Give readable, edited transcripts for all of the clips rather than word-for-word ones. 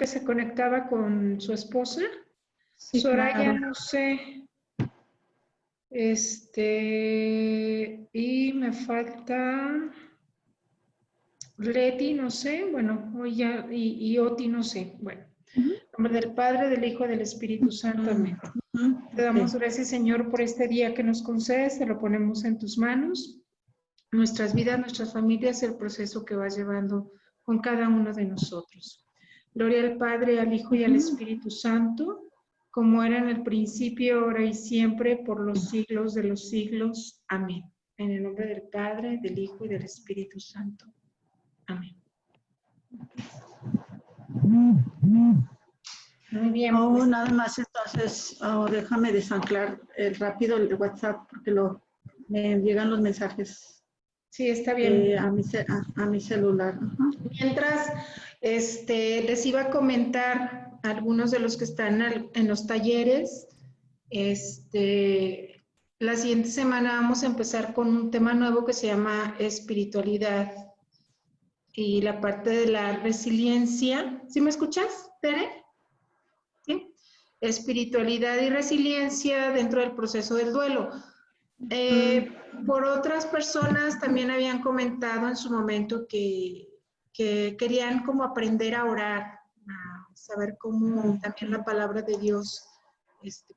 que se conectaba con su esposa. Sí, Soraya, claro. no sé. Y me falta Leti, no sé. Bueno, hoy ya, y Oti, no sé. Bueno, en nombre del Padre, del Hijo y del Espíritu Santo. Amén. Te damos gracias, Señor, por este día que nos concedes. Te lo ponemos en tus manos. Nuestras vidas, nuestras familias, el proceso que vas llevando con cada uno de nosotros. Gloria al Padre, al Hijo y al Espíritu Santo, como era en el principio, ahora y siempre, por los siglos de los siglos. Amén. En el nombre del Padre, del Hijo y del Espíritu Santo. Amén. Muy bien. Oh, nada más entonces, déjame desanclar rápido el WhatsApp porque me llegan los mensajes Sí, está bien. a mi celular. Ajá. Mientras, les iba a comentar a algunos de los que están en los talleres. La siguiente semana vamos a empezar con un tema nuevo que se llama espiritualidad y la parte de la resiliencia. ¿Sí me escuchas, Tere? ¿Sí? Espiritualidad y resiliencia dentro del proceso del duelo. Por otras personas también habían comentado en su momento que querían como aprender a orar, a saber cómo también la palabra de Dios,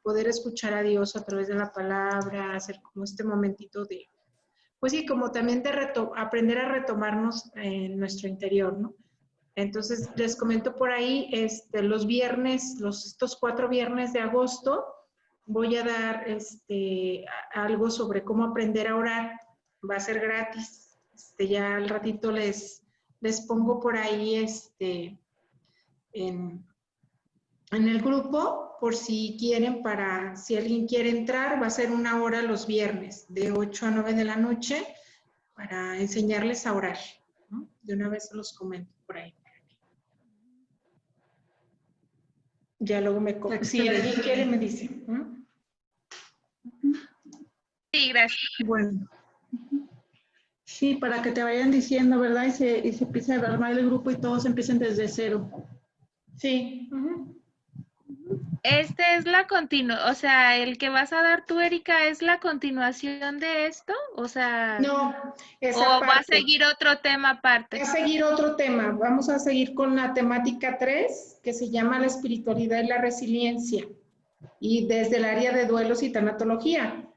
poder escuchar a Dios a través de la palabra, hacer como este momentito de, pues sí, como también de aprender a retomarnos en nuestro interior, ¿no? Entonces, les comento por ahí, los viernes, estos 4 viernes de agosto, voy a dar algo sobre cómo aprender a orar. Va a ser gratis. Ya al ratito les pongo por ahí en el grupo, por si quieren, si alguien quiere entrar, va a ser 1 hora los viernes, de 8 a 9 de la noche, para enseñarles a orar, ¿no? De una vez los comento por ahí. Ya luego si alguien quiere, me dice. Sí, gracias. Bueno. Sí, para que te vayan diciendo, ¿verdad? Y se empiece a armar el grupo y todos empiecen desde cero. Sí. Este es la o sea, el que vas a dar tú, Erika, ¿es la continuación de esto? O sea, no, ¿o va a seguir otro tema aparte? Va a seguir otro tema. Vamos a seguir con la temática 3, que se llama la espiritualidad y la resiliencia, y desde el área de duelos y tanatología.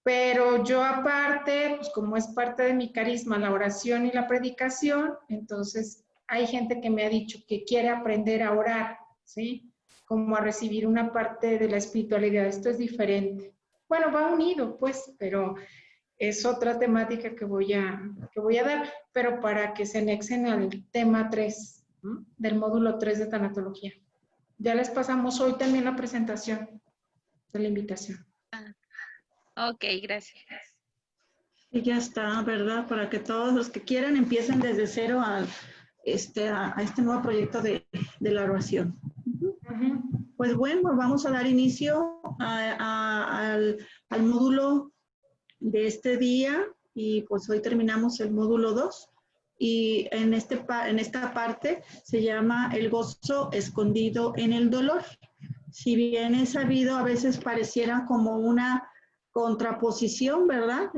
Pero yo aparte, pues como es parte de mi carisma, la oración y la predicación, entonces hay gente que me ha dicho que quiere aprender a orar, ¿sí? Como a recibir una parte de la espiritualidad. Esto es diferente. Bueno, va unido, pues, pero es otra temática que voy a dar, pero para que se anexen al tema 3, ¿no? Del módulo 3 de tanatología. Ya les pasamos hoy también la presentación de la invitación. Ok, gracias. Y ya está, ¿verdad? Para que todos los que quieran empiecen desde cero a este nuevo proyecto de la oración. Pues bueno, vamos a dar inicio al módulo de este día y pues hoy terminamos el módulo 2 y en esta parte se llama el gozo escondido en el dolor. Si bien es sabido, a veces pareciera como una contraposición, ¿verdad?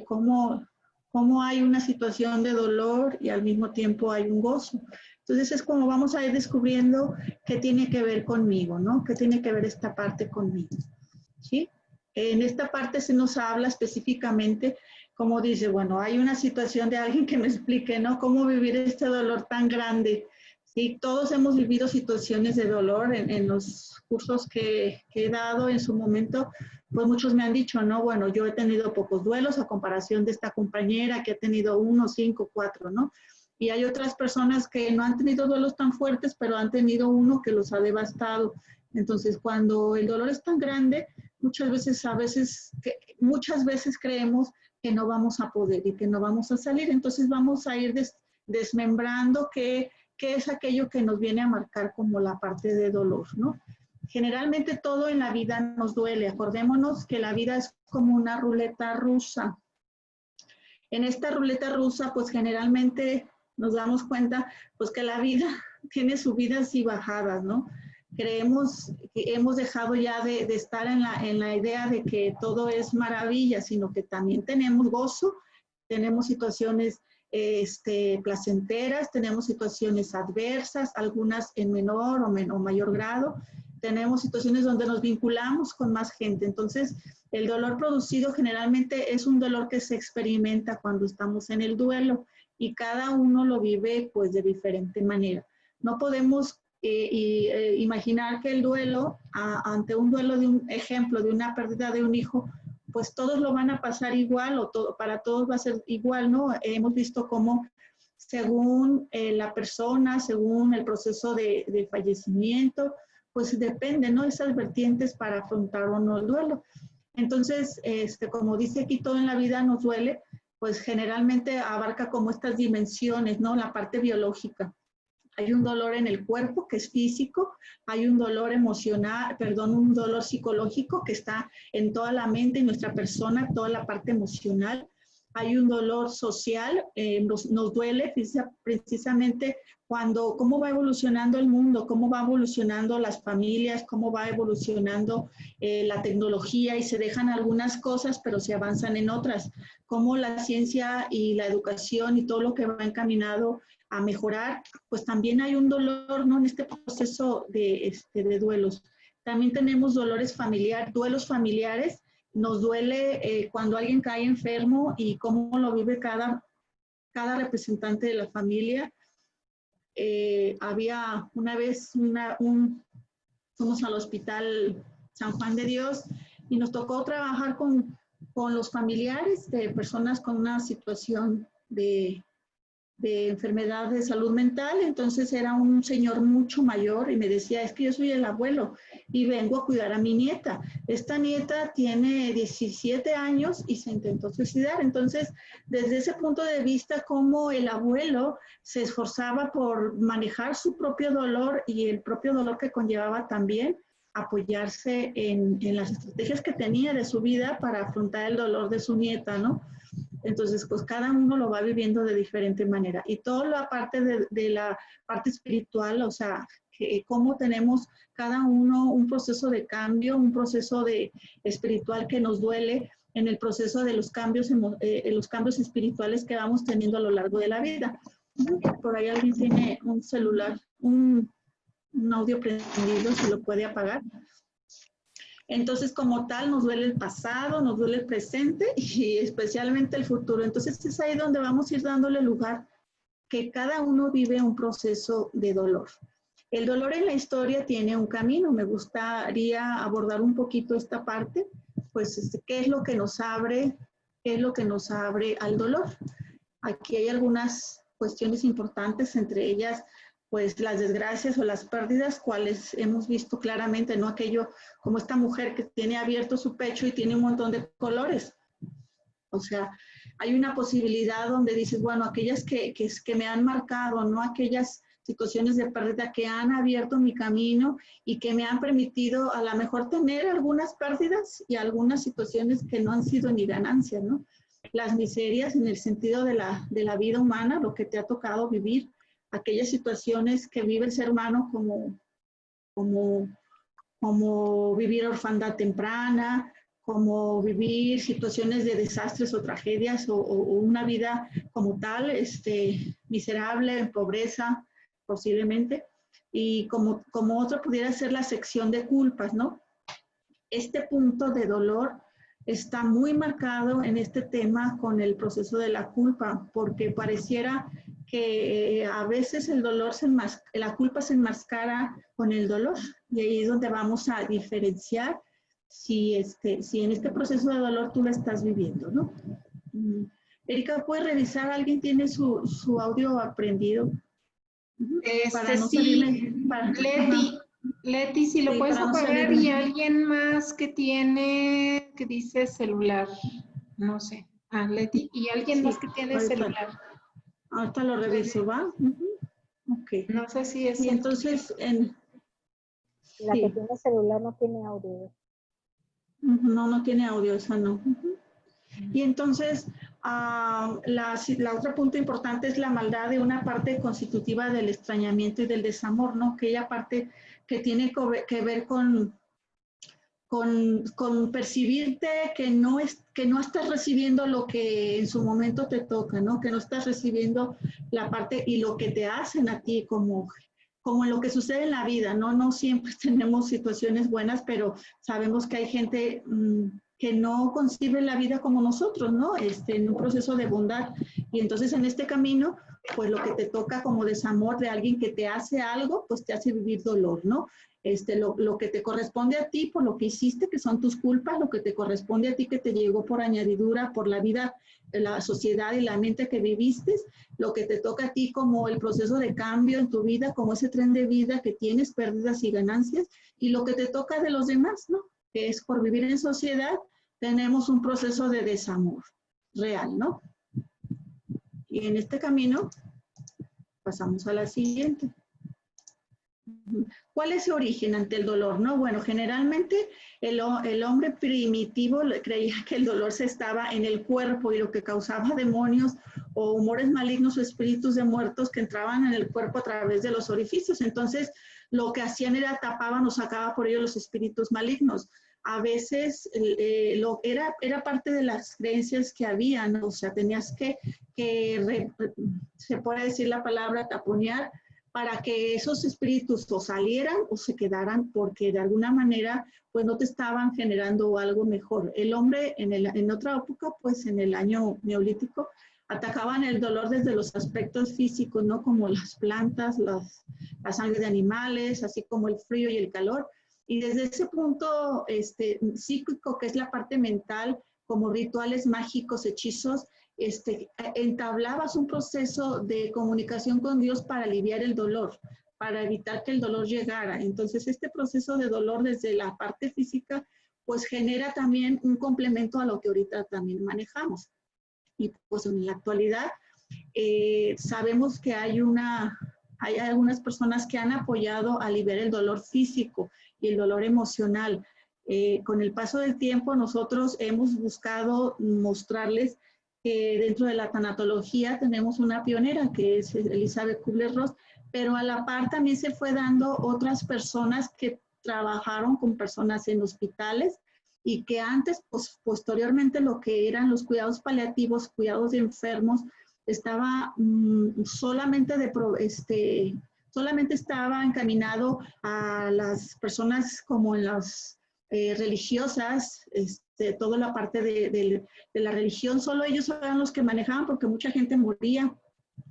Cómo hay una situación de dolor y al mismo tiempo hay un gozo. Entonces es como vamos a ir descubriendo qué tiene que ver conmigo, ¿no? ¿Qué tiene que ver esta parte conmigo? ¿Sí? En esta parte se nos habla específicamente, como dice, bueno, hay una situación de alguien que me explique, ¿no? Cómo vivir este dolor tan grande. Sí, todos hemos vivido situaciones de dolor en los cursos que he dado en su momento, pues muchos me han dicho, ¿no? Bueno, yo he tenido pocos duelos a comparación de esta compañera que ha tenido 1, 5, 4, ¿no? Y hay otras personas que no han tenido duelos tan fuertes, pero han tenido uno que los ha devastado. Entonces, cuando el dolor es tan grande, muchas veces creemos que no vamos a poder y que no vamos a salir. Entonces, vamos a ir desmembrando qué es aquello que nos viene a marcar como la parte de dolor, ¿no? Generalmente todo en la vida nos duele. Acordémonos que la vida es como una ruleta rusa. En esta ruleta rusa, pues generalmente nos damos cuenta, pues que la vida tiene subidas y bajadas, ¿no? Creemos que hemos dejado ya de estar en la idea de que todo es maravilla, sino que también tenemos gozo, tenemos situaciones placenteras, tenemos situaciones adversas, algunas en menor o mayor grado, tenemos situaciones donde nos vinculamos con más gente. Entonces, el dolor producido generalmente es un dolor que se experimenta cuando estamos en el duelo y cada uno lo vive pues de diferente manera. No podemos imaginar que el duelo, ante un duelo de un ejemplo, de una pérdida de un hijo, pues todos lo van a pasar igual o para todos va a ser igual, ¿no? Hemos visto cómo según la persona, según el proceso de fallecimiento, pues depende, ¿no? Esas vertientes para afrontar o no el duelo. Entonces, como dice aquí, todo en la vida nos duele, pues generalmente abarca como estas dimensiones, ¿no? La parte biológica. Hay un dolor en el cuerpo que es físico, hay un dolor emocional, un dolor psicológico que está en toda la mente y nuestra persona, toda la parte emocional. Hay un dolor social, nos duele precisamente cuando, cómo va evolucionando el mundo, cómo va evolucionando las familias, cómo va evolucionando la tecnología y se dejan algunas cosas, pero se avanzan en otras, cómo la ciencia y la educación y todo lo que va encaminado a mejorar, pues también hay un dolor, ¿no? En este proceso de duelos. También tenemos duelos familiares. Nos duele cuando alguien cae enfermo y cómo lo vive cada representante de la familia. Había una vez, fuimos al hospital San Juan de Dios y nos tocó trabajar con los familiares de personas con una situación de enfermedad de salud mental. Entonces era un señor mucho mayor y me decía, es que yo soy el abuelo y vengo a cuidar a mi nieta. Esta nieta tiene 17 años y se intentó suicidar. Entonces, desde ese punto de vista, cómo el abuelo se esforzaba por manejar su propio dolor y el propio dolor que conllevaba también apoyarse en las estrategias que tenía de su vida para afrontar el dolor de su nieta, ¿no? Entonces, pues cada uno lo va viviendo de diferente manera. Y toda la parte de la parte espiritual, o sea, que cómo tenemos cada uno un proceso de cambio, un proceso espiritual que nos duele en el proceso de los cambios espirituales que vamos teniendo a lo largo de la vida. Por ahí alguien tiene un celular, un audio prendido, se lo puede apagar. Entonces, como tal, nos duele el pasado, nos duele el presente y especialmente el futuro. Entonces, es ahí donde vamos a ir dándole lugar que cada uno vive un proceso de dolor. El dolor en la historia tiene un camino. Me gustaría abordar un poquito esta parte, pues, ¿qué es lo que nos abre? ¿Qué es lo que nos abre al dolor? Aquí hay algunas cuestiones importantes, entre ellas, pues las desgracias o las pérdidas, cuales hemos visto claramente, ¿no? Aquello como esta mujer que tiene abierto su pecho y tiene un montón de colores. O sea, hay una posibilidad donde dices, bueno, aquellas que me han marcado, ¿no? Aquellas situaciones de pérdida que han abierto mi camino y que me han permitido a lo mejor tener algunas pérdidas y algunas situaciones que no han sido ni ganancias, ¿no? Las miserias en el sentido de la vida humana, lo que te ha tocado vivir, aquellas situaciones que vive el ser humano como vivir orfandad temprana, como vivir situaciones de desastres o tragedias o una vida como tal, miserable, en pobreza posiblemente, y como otro pudiera ser la sección de culpas, ¿no? Este punto de dolor está muy marcado en este tema con el proceso de la culpa, porque pareciera que a veces la culpa se enmascara con el dolor, y ahí es donde vamos a diferenciar si en este proceso de dolor tú lo estás viviendo, ¿no? Erika, ¿puedes revisar? ¿Alguien tiene su audio aprendido? Para no salirme. Leti, si lo puedes apagar, y alguien más que dice celular, no sé. Leti, y alguien más que tiene celular. Ahorita lo reviso, ¿va? Ok. No sé si es. Y entonces, la que tiene celular no tiene audio. No tiene audio, esa no. Y entonces, La otra punto importante es la maldad de una parte constitutiva del extrañamiento y del desamor, ¿no? Aquella parte que tiene que ver con percibirte que no estás recibiendo lo que en su momento te toca, ¿no? Que no estás recibiendo la parte y lo que te hacen a ti como en lo que sucede en la vida, ¿no? No siempre tenemos situaciones buenas, pero sabemos que hay gente que no concibe la vida como nosotros, ¿no? En un proceso de bondad. Y entonces en este camino, pues lo que te toca como desamor de alguien que te hace algo, pues te hace vivir dolor, ¿no? Lo que te corresponde a ti por lo que hiciste, que son tus culpas, lo que te corresponde a ti que te llegó por añadidura, por la vida, la sociedad y la mente que viviste, lo que te toca a ti como el proceso de cambio en tu vida, como ese tren de vida que tienes, pérdidas y ganancias, y lo que te toca de los demás, ¿no? Que es por vivir en sociedad, tenemos un proceso de desamor real, ¿no? Y en este camino, pasamos a la siguiente. ¿Cuál es su origen ante el dolor? No, bueno, generalmente el hombre primitivo creía que el dolor se estaba en el cuerpo y lo que causaba demonios o humores malignos o espíritus de muertos que entraban en el cuerpo a través de los orificios. Entonces, lo que hacían era tapaban o sacaban por ello los espíritus malignos. A veces era parte de las creencias que había, ¿no? O sea, tenías que se puede decir la palabra taponear, para que esos espíritus o salieran o se quedaran, porque de alguna manera pues no te estaban generando algo mejor. El hombre en otra época, pues en el año neolítico, atacaban el dolor desde los aspectos físicos, ¿no? Como las plantas, la sangre de animales, así como el frío y el calor. Y desde ese punto psíquico, que es la parte mental, como rituales mágicos, hechizos, entablabas un proceso de comunicación con Dios para aliviar el dolor, para evitar que el dolor llegara. Entonces, este proceso de dolor desde la parte física, pues genera también un complemento a lo que ahorita también manejamos. Y pues en la actualidad sabemos que hay algunas personas que han apoyado a aliviar el dolor físico y el dolor emocional. Con el paso del tiempo, nosotros hemos buscado mostrarles que dentro de la tanatología tenemos una pionera que es Elizabeth Kubler-Ross, pero a la par también se fue dando otras personas que trabajaron con personas en hospitales y que antes, pues posteriormente lo que eran los cuidados paliativos, cuidados de enfermos, estaba solamente estaba encaminado a las personas como en las religiosas, toda la parte de la religión, solo ellos eran los que manejaban porque mucha gente moría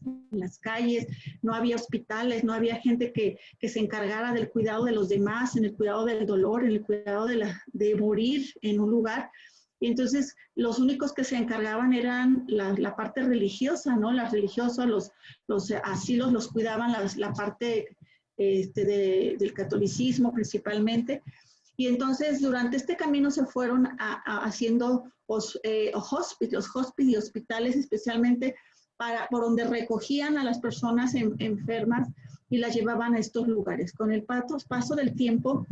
en las calles, no había hospitales, no había gente que se encargara del cuidado de los demás, en el cuidado del dolor, en el cuidado de morir en un lugar. Y entonces los únicos que se encargaban eran la parte religiosa, ¿no? Las religiosas, los asilos los cuidaban la parte del catolicismo principalmente. Y entonces durante este camino se fueron haciendo hospicios y hospitales especialmente por donde recogían a las personas enfermas y las llevaban a estos lugares. Con el paso del tiempo,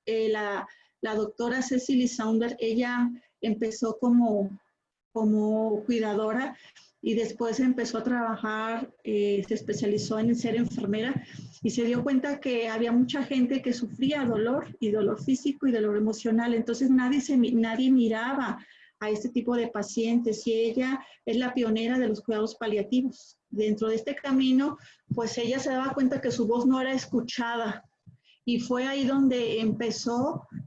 la doctora Cecily Saunders, ella empezó como cuidadora y después empezó a trabajar, se especializó en ser enfermera y se dio cuenta que había mucha gente que sufría dolor y dolor físico y dolor emocional. Entonces nadie miraba a este tipo de pacientes y ella es la pionera de los cuidados paliativos. Dentro de este camino, pues ella se daba cuenta que su voz no era escuchada y fue ahí donde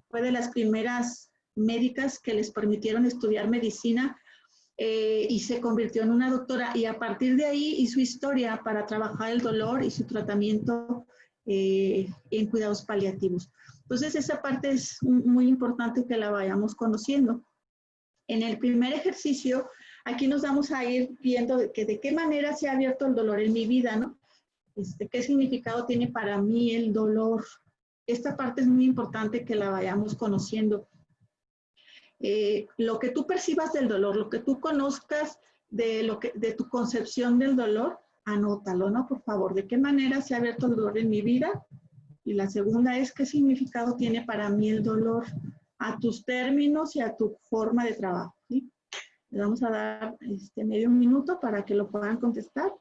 fue de las primeras médicas que les permitieron estudiar medicina y se convirtió en una doctora y a partir de ahí hizo historia para trabajar el dolor y su tratamiento en cuidados paliativos. Entonces esa parte es muy importante que la vayamos conociendo. En el primer ejercicio, aquí nos vamos a ir viendo de qué manera se ha abierto el dolor en mi vida, ¿no? ¿Qué significado tiene para mí el dolor? Esta parte es muy importante que la vayamos conociendo. Lo que tú percibas del dolor, lo que tú conozcas de tu concepción del dolor, anótalo, ¿no? Por favor, ¿de qué manera se ha abierto el dolor en mi vida? Y la segunda es, ¿qué significado tiene para mí el dolor a tus términos y a tu forma de trabajo? ¿Sí? Le vamos a dar medio minuto para que lo puedan contestar.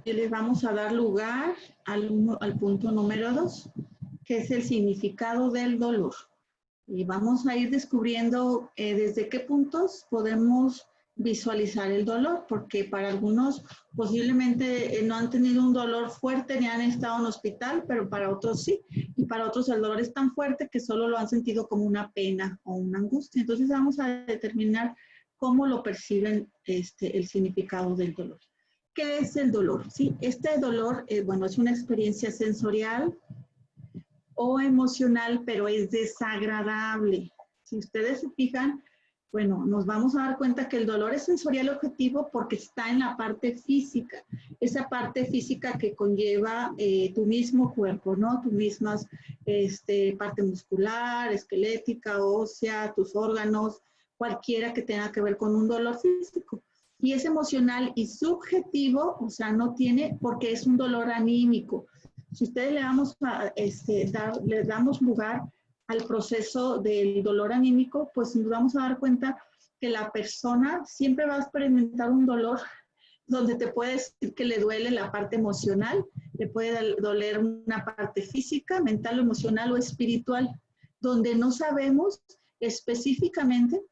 Y les vamos a dar lugar al punto número 2, que es el significado del dolor. Y vamos a ir descubriendo desde qué puntos podemos visualizar el dolor, porque para algunos posiblemente no han tenido un dolor fuerte ni han estado en hospital, pero para otros sí. Y para otros el dolor es tan fuerte que solo lo han sentido como una pena o una angustia. Entonces vamos a determinar cómo lo perciben el significado del dolor. ¿Qué es el dolor? Sí, este dolor, bueno, es una experiencia sensorial o emocional, pero es desagradable. Si ustedes se fijan, bueno, nos vamos a dar cuenta que el dolor es sensorial objetivo porque está en la parte física, esa parte física que conlleva tu mismo cuerpo, ¿no? Tu misma parte muscular, esquelética, ósea, tus órganos, cualquiera que tenga que ver con un dolor físico. Y es emocional y subjetivo, o sea, no tiene, porque es un dolor anímico. Si ustedes le damos lugar al proceso del dolor anímico, pues nos vamos a dar cuenta que la persona siempre va a experimentar un dolor donde te puede decir que le duele la parte emocional, le puede doler una parte física, mental, emocional o espiritual, donde no sabemos específicamente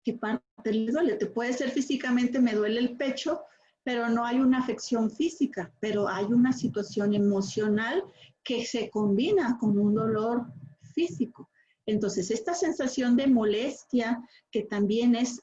qué parte le duele. Te puede ser físicamente, me duele el pecho, pero no hay una afección física, pero hay una situación emocional que se combina con un dolor físico. Entonces, esta sensación de molestia, que también es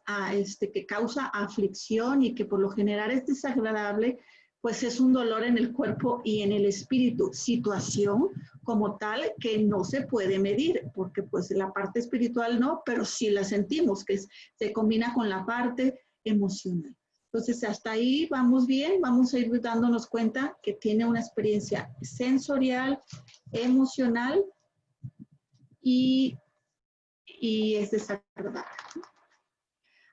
que causa aflicción y que por lo general es desagradable, pues es un dolor en el cuerpo y en el espíritu. Situación como tal que no se puede medir, porque pues la parte espiritual no, pero sí la sentimos, que se combina con la parte emocional. Entonces, hasta ahí vamos bien, vamos a ir dándonos cuenta que tiene una experiencia sensorial, emocional y es desagradable.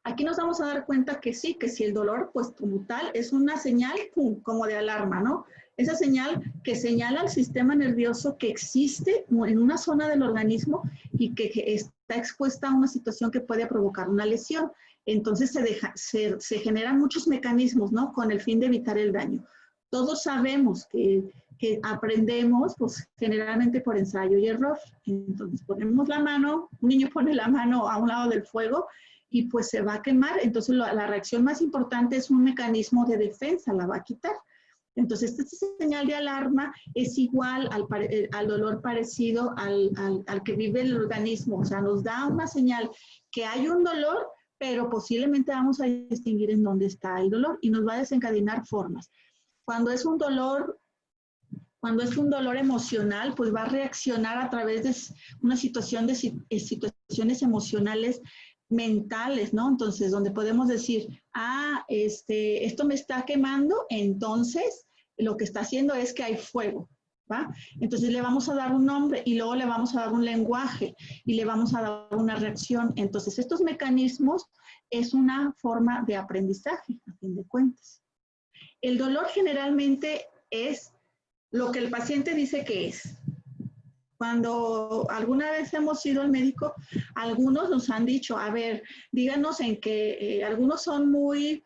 Aquí nos vamos a dar cuenta que sí, que si el dolor, pues como tal, es una señal como de alarma, ¿no? Esa señal que señala al sistema nervioso que existe en una zona del organismo y que está expuesta a una situación que puede provocar una lesión. Entonces se generan muchos mecanismos, ¿no? Con el fin de evitar el daño. Todos sabemos que aprendemos, pues generalmente por ensayo y error. Entonces ponemos la mano, un niño pone la mano a un lado del fuego y pues se va a quemar. Entonces la reacción más importante es un mecanismo de defensa, la va a quitar. Entonces esta señal de alarma es igual al dolor parecido al que vive el organismo. O sea, nos da una señal que hay un dolor, pero posiblemente vamos a distinguir en dónde está el dolor y nos va a desencadenar formas. Cuando es un dolor emocional, pues va a reaccionar a través de una situación de situaciones emocionales mentales, ¿no? Entonces, donde podemos decir, esto me está quemando, entonces lo que está haciendo es que hay fuego, ¿va? Entonces le vamos a dar un nombre y luego le vamos a dar un lenguaje y le vamos a dar una reacción. Entonces, estos mecanismos es una forma de aprendizaje, a fin de cuentas. El dolor generalmente es lo que el paciente dice que es. Cuando alguna vez hemos ido al médico, algunos nos han dicho, a ver, díganos en qué, algunos son muy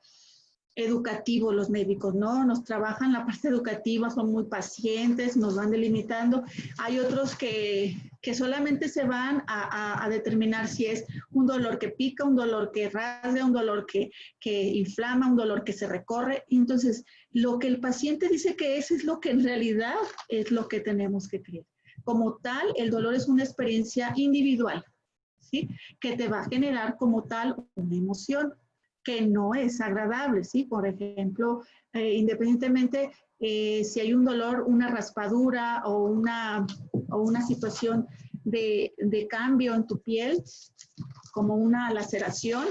educativos los médicos, ¿no? Nos trabajan la parte educativa, son muy pacientes, nos van delimitando. Hay otros que solamente se van a determinar si es un dolor que pica, un dolor que rasga, un dolor que inflama, un dolor que se recorre. Entonces, lo que el paciente dice que es lo que en realidad es lo que tenemos que creer. Como tal, el dolor es una experiencia individual, ¿sí? Que te va a generar como tal una emoción que no es agradable, ¿sí? Por ejemplo, independientemente si hay un dolor, una raspadura o una situación de cambio en tu piel, como una laceración,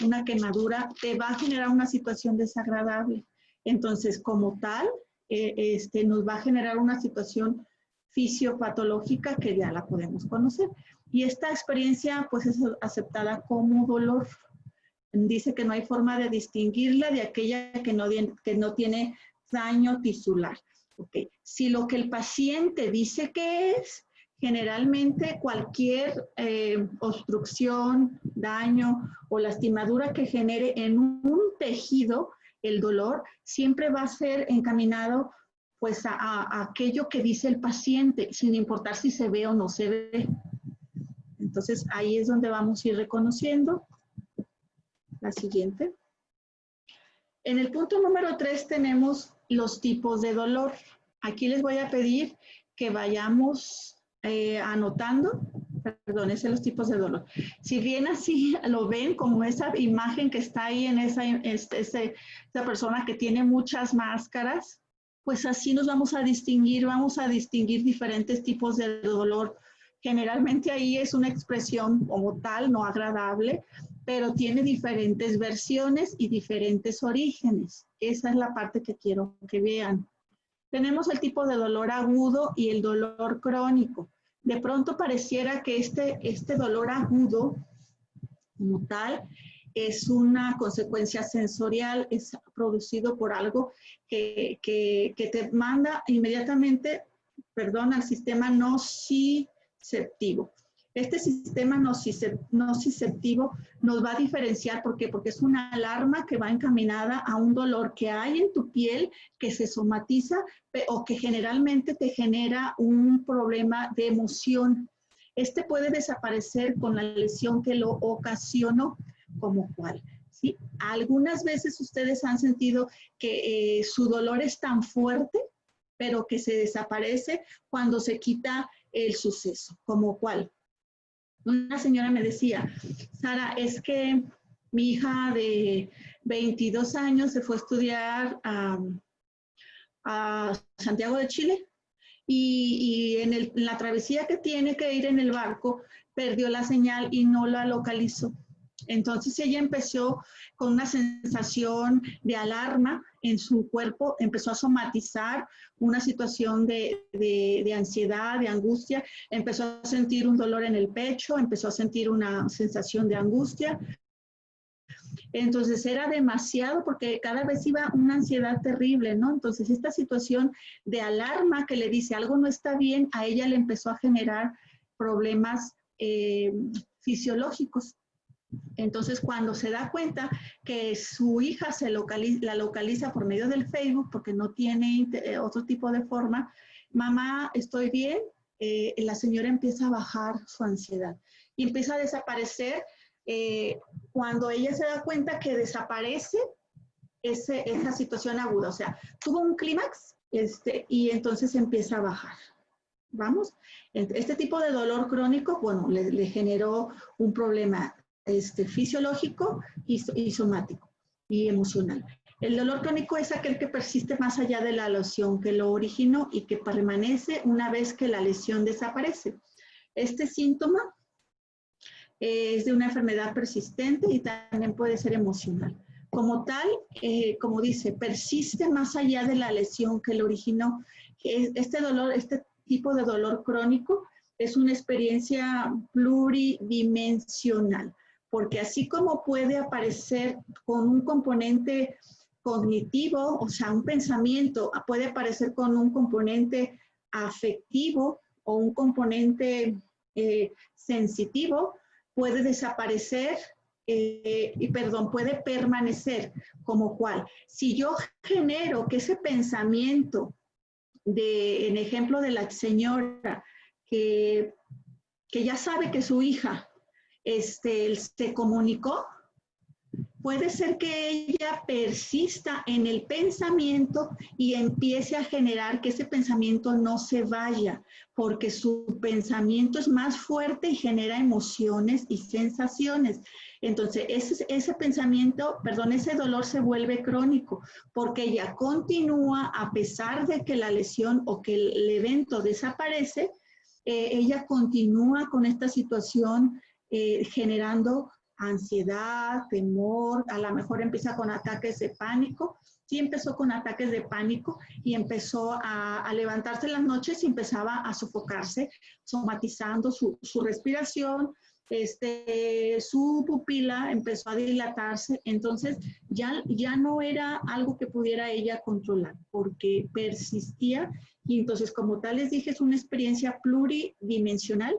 una quemadura, te va a generar una situación desagradable. Entonces, como tal, nos va a generar una situación fisiopatológica que ya la podemos conocer. Y esta experiencia, pues, es aceptada como dolor. Dice que no hay forma de distinguirla de aquella que no tiene daño tisular. Okay. Si lo que el paciente dice que es, generalmente cualquier obstrucción, daño o lastimadura que genere en un tejido el dolor, siempre va a ser encaminado pues a aquello que dice el paciente, sin importar si se ve o no se ve. Entonces ahí es donde vamos a ir reconociendo. La siguiente. En el punto número 3 tenemos los tipos de dolor. Aquí les voy a pedir que vayamos anotando, perdón, esos son los tipos de dolor. Si bien así lo ven como esa imagen que está ahí en esa persona que tiene muchas máscaras, pues así nos vamos a distinguir diferentes tipos de dolor. Generalmente ahí es una expresión como tal, no agradable, pero tiene diferentes versiones y diferentes orígenes. Esa es la parte que quiero que vean. Tenemos el tipo de dolor agudo y el dolor crónico. De pronto pareciera que este dolor agudo, como tal, es una consecuencia sensorial, es producido por algo que te manda inmediatamente, al sistema nociceptivo. Este sistema nociceptivo nos va a diferenciar, ¿por qué? Porque es una alarma que va encaminada a un dolor que hay en tu piel, que se somatiza o que generalmente te genera un problema de emoción. Este puede desaparecer con la lesión que lo ocasionó, como cual, ¿sí? Algunas veces ustedes han sentido que su dolor es tan fuerte, pero que se desaparece cuando se quita el suceso, como cual. Una señora me decía, Sara, es que mi hija de 22 años se fue a estudiar a Santiago de Chile y en la travesía que tiene que ir en el barco, perdió la señal y no la localizó. Entonces ella empezó con una sensación de alarma en su cuerpo, empezó a somatizar una situación de ansiedad, de angustia, empezó a sentir un dolor en el pecho, empezó a sentir una sensación de angustia. Entonces era demasiado porque cada vez iba una ansiedad terrible, ¿no? Entonces esta situación de alarma que le dice algo no está bien, a ella le empezó a generar problemas fisiológicos. Entonces, cuando se da cuenta que su hija la localiza por medio del Facebook, porque no tiene otro tipo de forma, mamá, estoy bien, la señora empieza a bajar su ansiedad y empieza a desaparecer. Cuando ella se da cuenta que desaparece esa situación aguda, o sea, tuvo un clímax y entonces empieza a bajar. ¿Vamos? Este tipo de dolor crónico, bueno, le generó un problema fisiológico y somático y emocional. El dolor crónico es aquel que persiste más allá de la lesión que lo originó y que permanece una vez que la lesión desaparece. Este síntoma es de una enfermedad persistente y también puede ser emocional. Como tal, como dice, persiste más allá de la lesión que lo originó. Este tipo de dolor crónico es una experiencia pluridimensional, porque así como puede aparecer con un componente cognitivo, o sea, un pensamiento, puede aparecer con un componente afectivo o un componente sensitivo, puede desaparecer, puede permanecer como cual. Si yo genero que ese pensamiento, en ejemplo de la señora, que ya sabe que su hija se comunicó, puede ser que ella persista en el pensamiento y empiece a generar que ese pensamiento no se vaya, porque su pensamiento es más fuerte y genera emociones y sensaciones. Entonces, ese dolor se vuelve crónico, porque ella continúa a pesar de que la lesión o que el evento desaparece, ella continúa con esta situación generando ansiedad, temor, a lo mejor empieza con ataques de pánico. Sí empezó con ataques de pánico y empezó a levantarse en las noches y empezaba a sofocarse, somatizando su respiración, su pupila empezó a dilatarse, entonces ya no era algo que pudiera ella controlar, porque persistía, y entonces como tal les dije, es una experiencia pluridimensional,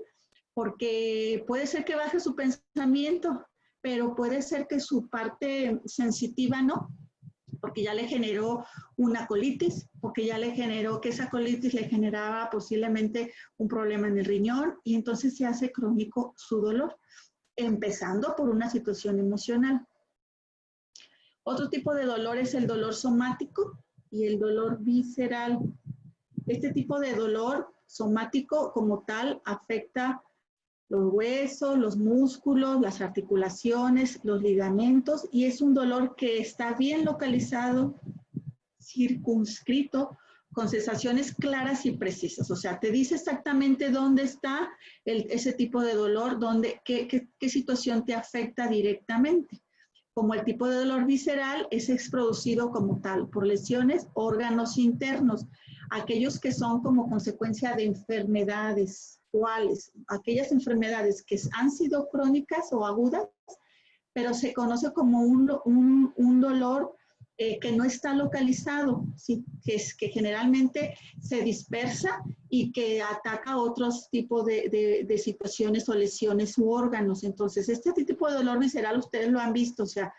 porque puede ser que baje su pensamiento, pero puede ser que su parte sensitiva no, porque ya le generó una colitis, porque ya le generó que esa colitis le generaba posiblemente un problema en el riñón y entonces se hace crónico su dolor, empezando por una situación emocional. Otro tipo de dolor es el dolor somático y el dolor visceral. Este tipo de dolor somático como tal afecta los huesos, los músculos, las articulaciones, los ligamentos, y es un dolor que está bien localizado, circunscrito, con sensaciones claras y precisas. O sea, te dice exactamente dónde está ese tipo de dolor, qué situación te afecta directamente. Como el tipo de dolor visceral es producido como tal por lesiones, órganos internos, aquellos que son como consecuencia de enfermedades. ¿Cuáles? Aquellas enfermedades que han sido crónicas o agudas, pero se conoce como un dolor que no está localizado, ¿sí? que generalmente se dispersa y que ataca otros tipos de situaciones o lesiones u órganos. Entonces, este tipo de dolor visceral ustedes lo han visto, o sea,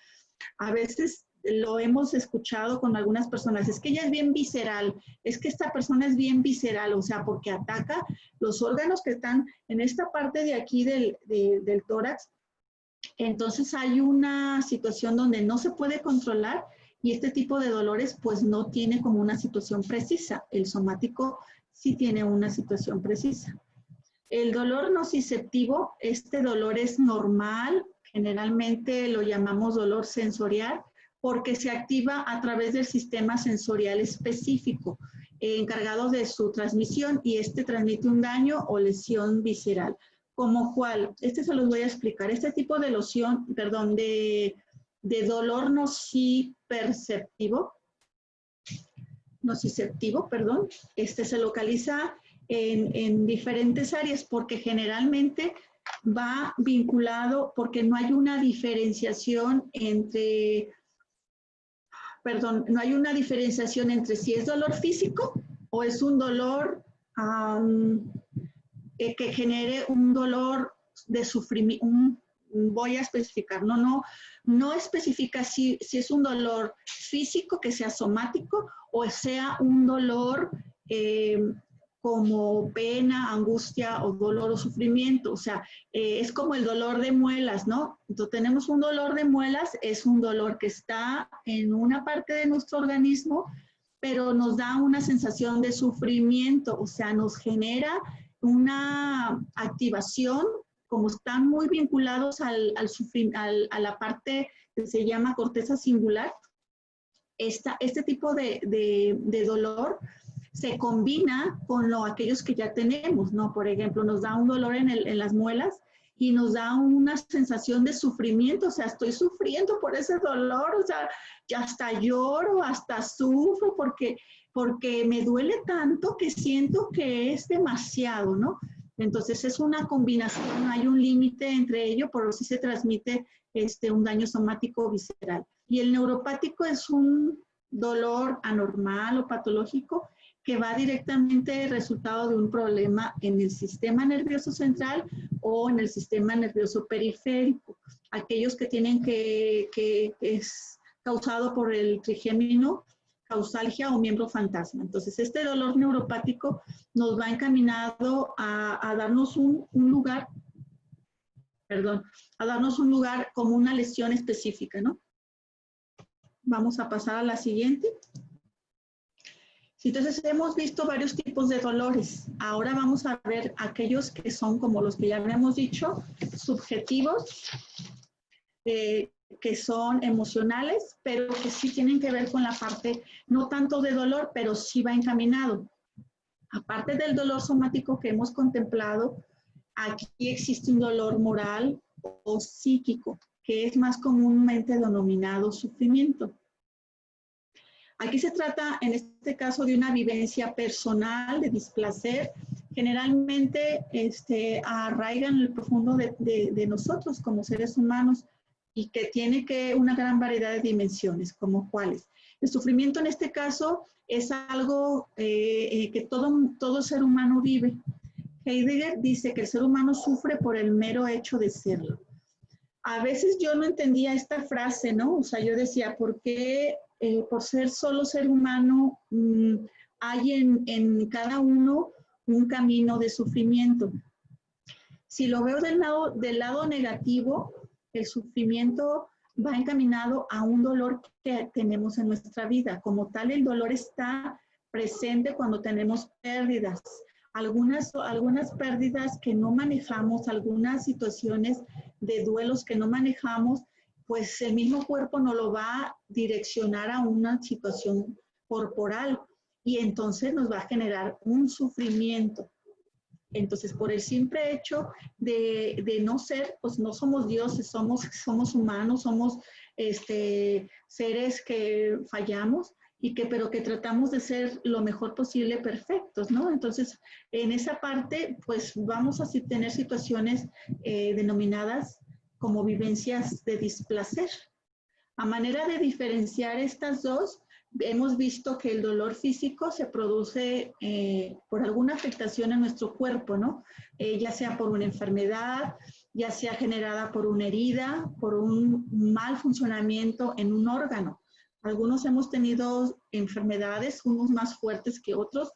a veces lo hemos escuchado con algunas personas, es que ella es bien visceral, es que esta persona es bien visceral, o sea, porque ataca los órganos que están en esta parte de aquí del tórax. Entonces hay una situación donde no se puede controlar y este tipo de dolores pues no tiene como una situación precisa. El somático sí tiene una situación precisa. El dolor nociceptivo, este dolor es normal, generalmente lo llamamos dolor sensorial, porque se activa a través del sistema sensorial específico, encargado de su transmisión, y este transmite un daño o lesión visceral. ¿Como cuál? Se los voy a explicar. Este tipo de lesión, perdón, de dolor nociceptivo, perdón, se localiza en diferentes áreas, porque generalmente va vinculado, porque no hay una diferenciación entre si es dolor físico o es un dolor que genere un dolor de sufrimiento. Voy a especificar, no especifica si es un dolor físico que sea somático o sea un dolor como pena, angustia o dolor o sufrimiento. O sea, es como el dolor de muelas, ¿no? Entonces tenemos un dolor de muelas, es un dolor que está en una parte de nuestro organismo, pero nos da una sensación de sufrimiento, o sea, nos genera una activación, como están muy vinculados a la parte que se llama corteza singular. Este tipo de dolor se combina con aquellos que ya tenemos, ¿no? Por ejemplo, nos da un dolor en las muelas y nos da una sensación de sufrimiento, o sea, estoy sufriendo por ese dolor, o sea, ya hasta lloro, hasta sufro porque me duele tanto que siento que es demasiado, ¿no? Entonces es una combinación, no hay un límite entre ello, por eso sí se transmite un daño somático visceral. Y el neuropático es un dolor anormal o patológico que va directamente resultado de un problema en el sistema nervioso central o en el sistema nervioso periférico. Aquellos que tienen que es causado por el trigémino, causalgia o miembro fantasma. Entonces, este dolor neuropático nos va encaminado a darnos un lugar como una lesión específica, ¿no? Vamos a pasar a la siguiente. Entonces, hemos visto varios tipos de dolores. Ahora vamos a ver aquellos que son, como los que ya habíamos dicho, subjetivos, que son emocionales, pero que sí tienen que ver con la parte, no tanto de dolor, pero sí va encaminado. Aparte del dolor somático que hemos contemplado, aquí existe un dolor moral o psíquico, que es más comúnmente denominado sufrimiento. Aquí se trata, en este caso, de una vivencia personal de displacer, generalmente arraiga en el profundo de nosotros como seres humanos y que tiene una gran variedad de dimensiones, como cuáles. El sufrimiento en este caso es algo que todo ser humano vive. Heidegger dice que el ser humano sufre por el mero hecho de serlo. A veces yo no entendía esta frase, ¿no? O sea, yo decía, ¿por qué por ser solo ser humano hay en cada uno un camino de sufrimiento? Si lo veo del lado negativo, el sufrimiento va encaminado a un dolor que tenemos en nuestra vida. Como tal, el dolor está presente cuando tenemos pérdidas. Algunas pérdidas que no manejamos, algunas situaciones de duelos que no manejamos, pues el mismo cuerpo nos lo va a direccionar a una situación corporal y entonces nos va a generar un sufrimiento. Entonces, por el simple hecho de no ser, pues no somos dioses, somos humanos, somos seres que fallamos, pero que tratamos de ser lo mejor posible perfectos, ¿no? Entonces, en esa parte, pues vamos a tener situaciones denominadas como vivencias de displacer. A manera de diferenciar estas dos, hemos visto que el dolor físico se produce por alguna afectación en nuestro cuerpo, ¿no? Ya sea por una enfermedad, ya sea generada por una herida, por un mal funcionamiento en un órgano. Algunos hemos tenido enfermedades, unos más fuertes que otros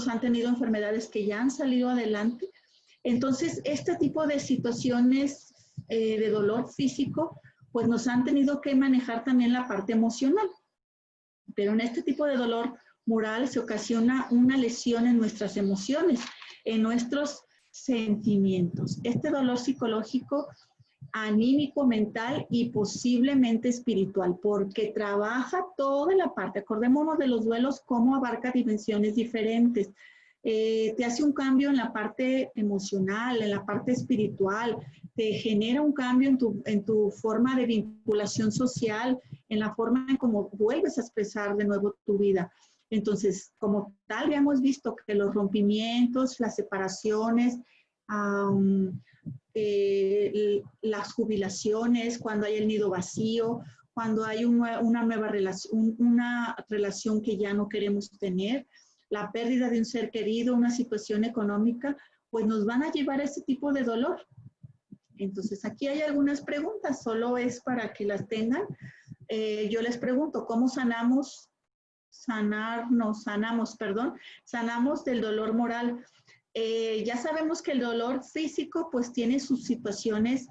han tenido enfermedades que ya han salido adelante. Entonces, este tipo de situaciones de dolor físico, pues nos han tenido que manejar también la parte emocional. Pero en este tipo de dolor moral se ocasiona una lesión en nuestras emociones, en nuestros sentimientos. Este dolor psicológico, anímico, mental y posiblemente espiritual, porque trabaja toda la parte. Acordémonos de los duelos, cómo abarca dimensiones diferentes. Te hace un cambio en la parte emocional, en la parte espiritual, te genera un cambio en tu forma de vinculación social, en la forma en cómo vuelves a expresar de nuevo tu vida. Entonces, como tal, ya hemos visto que los rompimientos, las separaciones, las jubilaciones, cuando hay el nido vacío, cuando hay una nueva relación, una relación que ya no queremos tener, la pérdida de un ser querido, una situación económica, pues nos van a llevar a ese tipo de dolor. Entonces, aquí hay algunas preguntas, solo es para que las tengan. Yo les pregunto, ¿cómo sanamos del dolor moral? Ya sabemos que el dolor físico pues tiene sus situaciones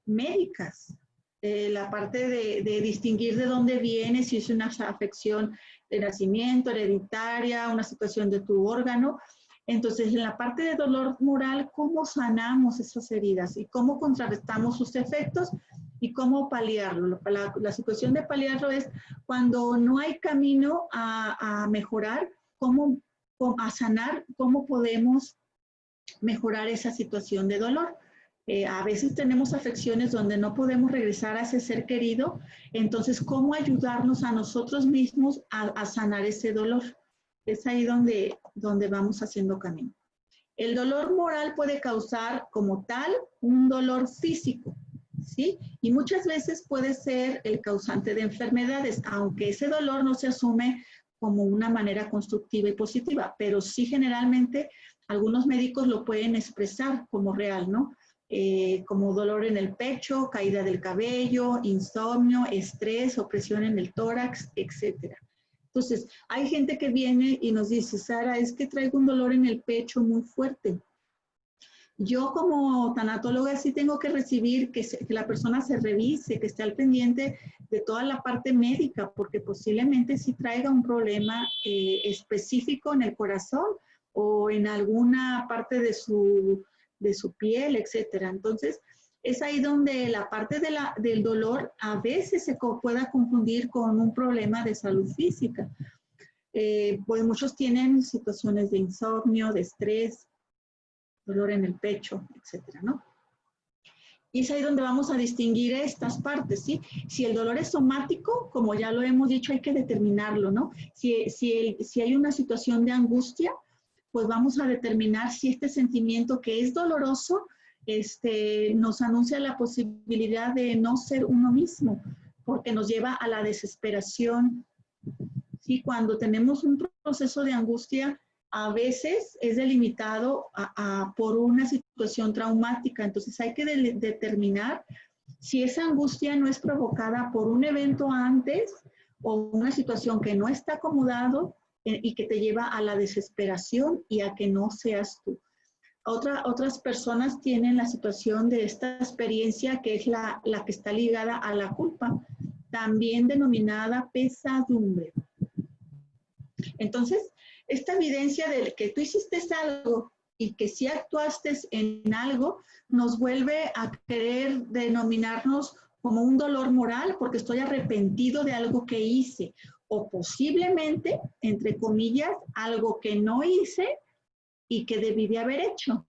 médicas. La parte de distinguir de dónde viene, si es una afección de nacimiento, hereditaria, una situación de tu órgano. Entonces, en la parte de dolor moral, ¿cómo sanamos esas heridas y cómo contrarrestamos sus efectos y cómo paliarlo? La situación de paliarlo es cuando no hay camino a mejorar, a sanar, cómo podemos mejorar esa situación de dolor. A veces tenemos afecciones donde no podemos regresar a ese ser querido, entonces, ¿cómo ayudarnos a nosotros mismos a sanar ese dolor? Es ahí donde vamos haciendo camino. El dolor moral puede causar como tal un dolor físico, ¿sí? Y muchas veces puede ser el causante de enfermedades, aunque ese dolor no se asume como una manera constructiva y positiva, pero sí generalmente algunos médicos lo pueden expresar como real, ¿no? Como dolor en el pecho, caída del cabello, insomnio, estrés, opresión en el tórax, etc. Entonces, hay gente que viene y nos dice, Sara, es que traigo un dolor en el pecho muy fuerte. Yo como tanatóloga sí tengo que recibir que la persona se revise, que esté al pendiente de toda la parte médica, porque posiblemente sí traiga un problema específico en el corazón o en alguna parte de su piel, etcétera. Entonces, es ahí donde la parte del dolor a veces se pueda confundir con un problema de salud física. pues muchos tienen situaciones de insomnio, de estrés, dolor en el pecho, etcétera, ¿no? Y es ahí donde vamos a distinguir estas partes, ¿sí? Si el dolor es somático, como ya lo hemos dicho, hay que determinarlo, ¿no? Si hay una situación de angustia, pues vamos a determinar si este sentimiento que es doloroso nos anuncia la posibilidad de no ser uno mismo, porque nos lleva a la desesperación. ¿Sí? Cuando tenemos un proceso de angustia, a veces es delimitado por una situación traumática. Entonces hay que determinar si esa angustia no es provocada por un evento antes o una situación que no está acomodado y que te lleva a la desesperación y a que no seas tú. Otras personas tienen la situación de esta experiencia que es la que está ligada a la culpa, también denominada pesadumbre. Entonces, esta evidencia de que tú hiciste algo y que sí actuaste en algo, nos vuelve a querer denominarnos como un dolor moral porque estoy arrepentido de algo que hice o posiblemente, entre comillas, algo que no hice y que debí de haber hecho.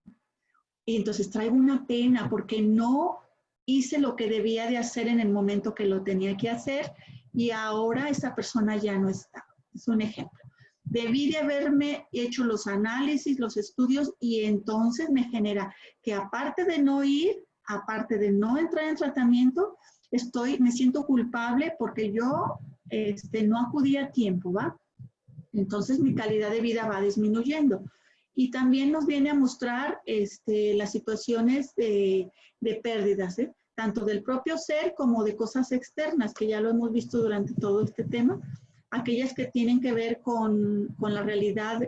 Y entonces traigo una pena porque no hice lo que debía de hacer en el momento que lo tenía que hacer y ahora esa persona ya no está. Es un ejemplo. Debí de haberme hecho los análisis, los estudios y entonces me genera que aparte de no ir, aparte de no entrar en tratamiento, me siento culpable porque yo no acudí a tiempo, ¿va? Entonces mi calidad de vida va disminuyendo. Y también nos viene a mostrar las situaciones de pérdidas, tanto del propio ser como de cosas externas, que ya lo hemos visto durante todo este tema. Aquellas que tienen que ver con la realidad,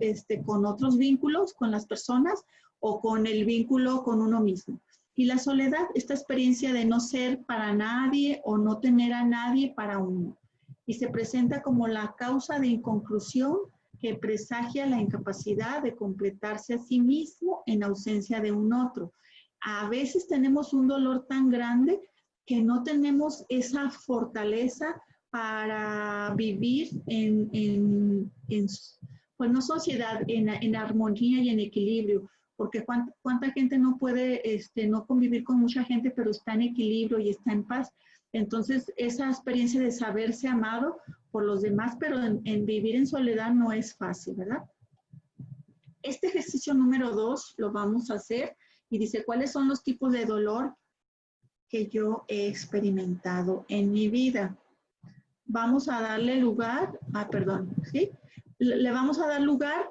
con otros vínculos, con las personas o con el vínculo con uno mismo. Y la soledad, esta experiencia de no ser para nadie o no tener a nadie para uno. Y se presenta como la causa de inconclusión que presagia la incapacidad de completarse a sí mismo en ausencia de un otro. A veces tenemos un dolor tan grande que no tenemos esa fortaleza para vivir pues no sociedad, en armonía y en equilibrio, porque cuánta gente no puede no convivir con mucha gente, pero está en equilibrio y está en paz. Entonces, esa experiencia de saberse amado por los demás, pero en vivir en soledad no es fácil, ¿verdad? Este ejercicio número 2 lo vamos a hacer y dice, ¿cuáles son los tipos de dolor que yo he experimentado en mi vida? Vamos a darle lugar, ¿sí? Le vamos a dar lugar,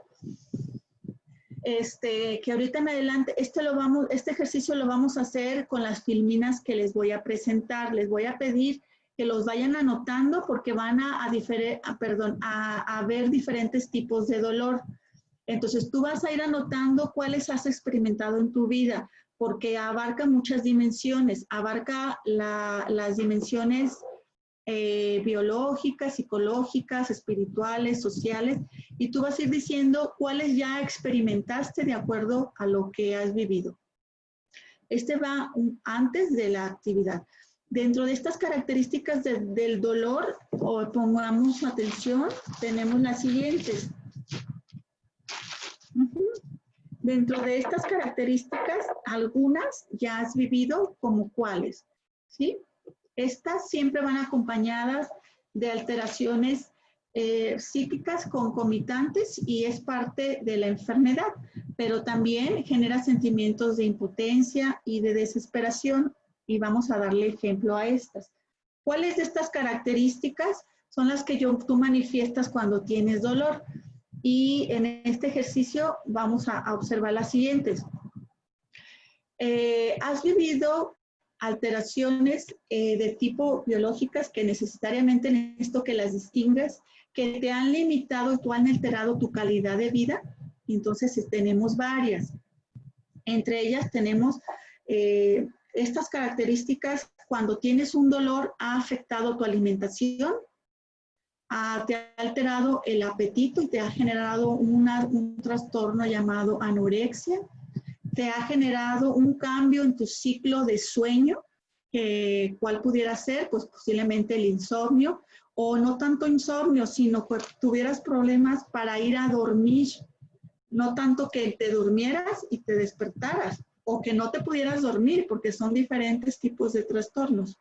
que ahorita en adelante, este ejercicio lo vamos a hacer con las filminas que les voy a presentar. Les voy a pedir que los vayan anotando porque van a ver diferentes tipos de dolor. Entonces, tú vas a ir anotando cuáles has experimentado en tu vida, porque abarca muchas dimensiones. Abarca las dimensiones biológicas, psicológicas, espirituales, sociales, y tú vas a ir diciendo cuáles ya experimentaste de acuerdo a lo que has vivido. Va antes de la actividad. Dentro de estas características del dolor, pongamos atención, tenemos las siguientes. Dentro de estas características, algunas ya has vivido, como cuáles, ¿sí? Estas siempre van acompañadas de alteraciones psíquicas concomitantes y es parte de la enfermedad, pero también genera sentimientos de impotencia y de desesperación y vamos a darle ejemplo a estas. ¿Cuáles de estas características son las que tú manifiestas cuando tienes dolor? Y en este ejercicio vamos a observar las siguientes. ¿Has vivido alteraciones de tipo biológicas que necesariamente necesito que las distingas, que te han limitado y han alterado tu calidad de vida? Entonces tenemos varias. Entre ellas tenemos estas características. Cuando tienes un dolor, ha afectado tu alimentación, te ha alterado el apetito y te ha generado un trastorno llamado anorexia. Te ha generado un cambio en tu ciclo de sueño, ¿cuál pudiera ser? Pues posiblemente el insomnio, o no tanto insomnio, sino que tuvieras problemas para ir a dormir, no tanto que te durmieras y te despertaras, o que no te pudieras dormir, porque son diferentes tipos de trastornos.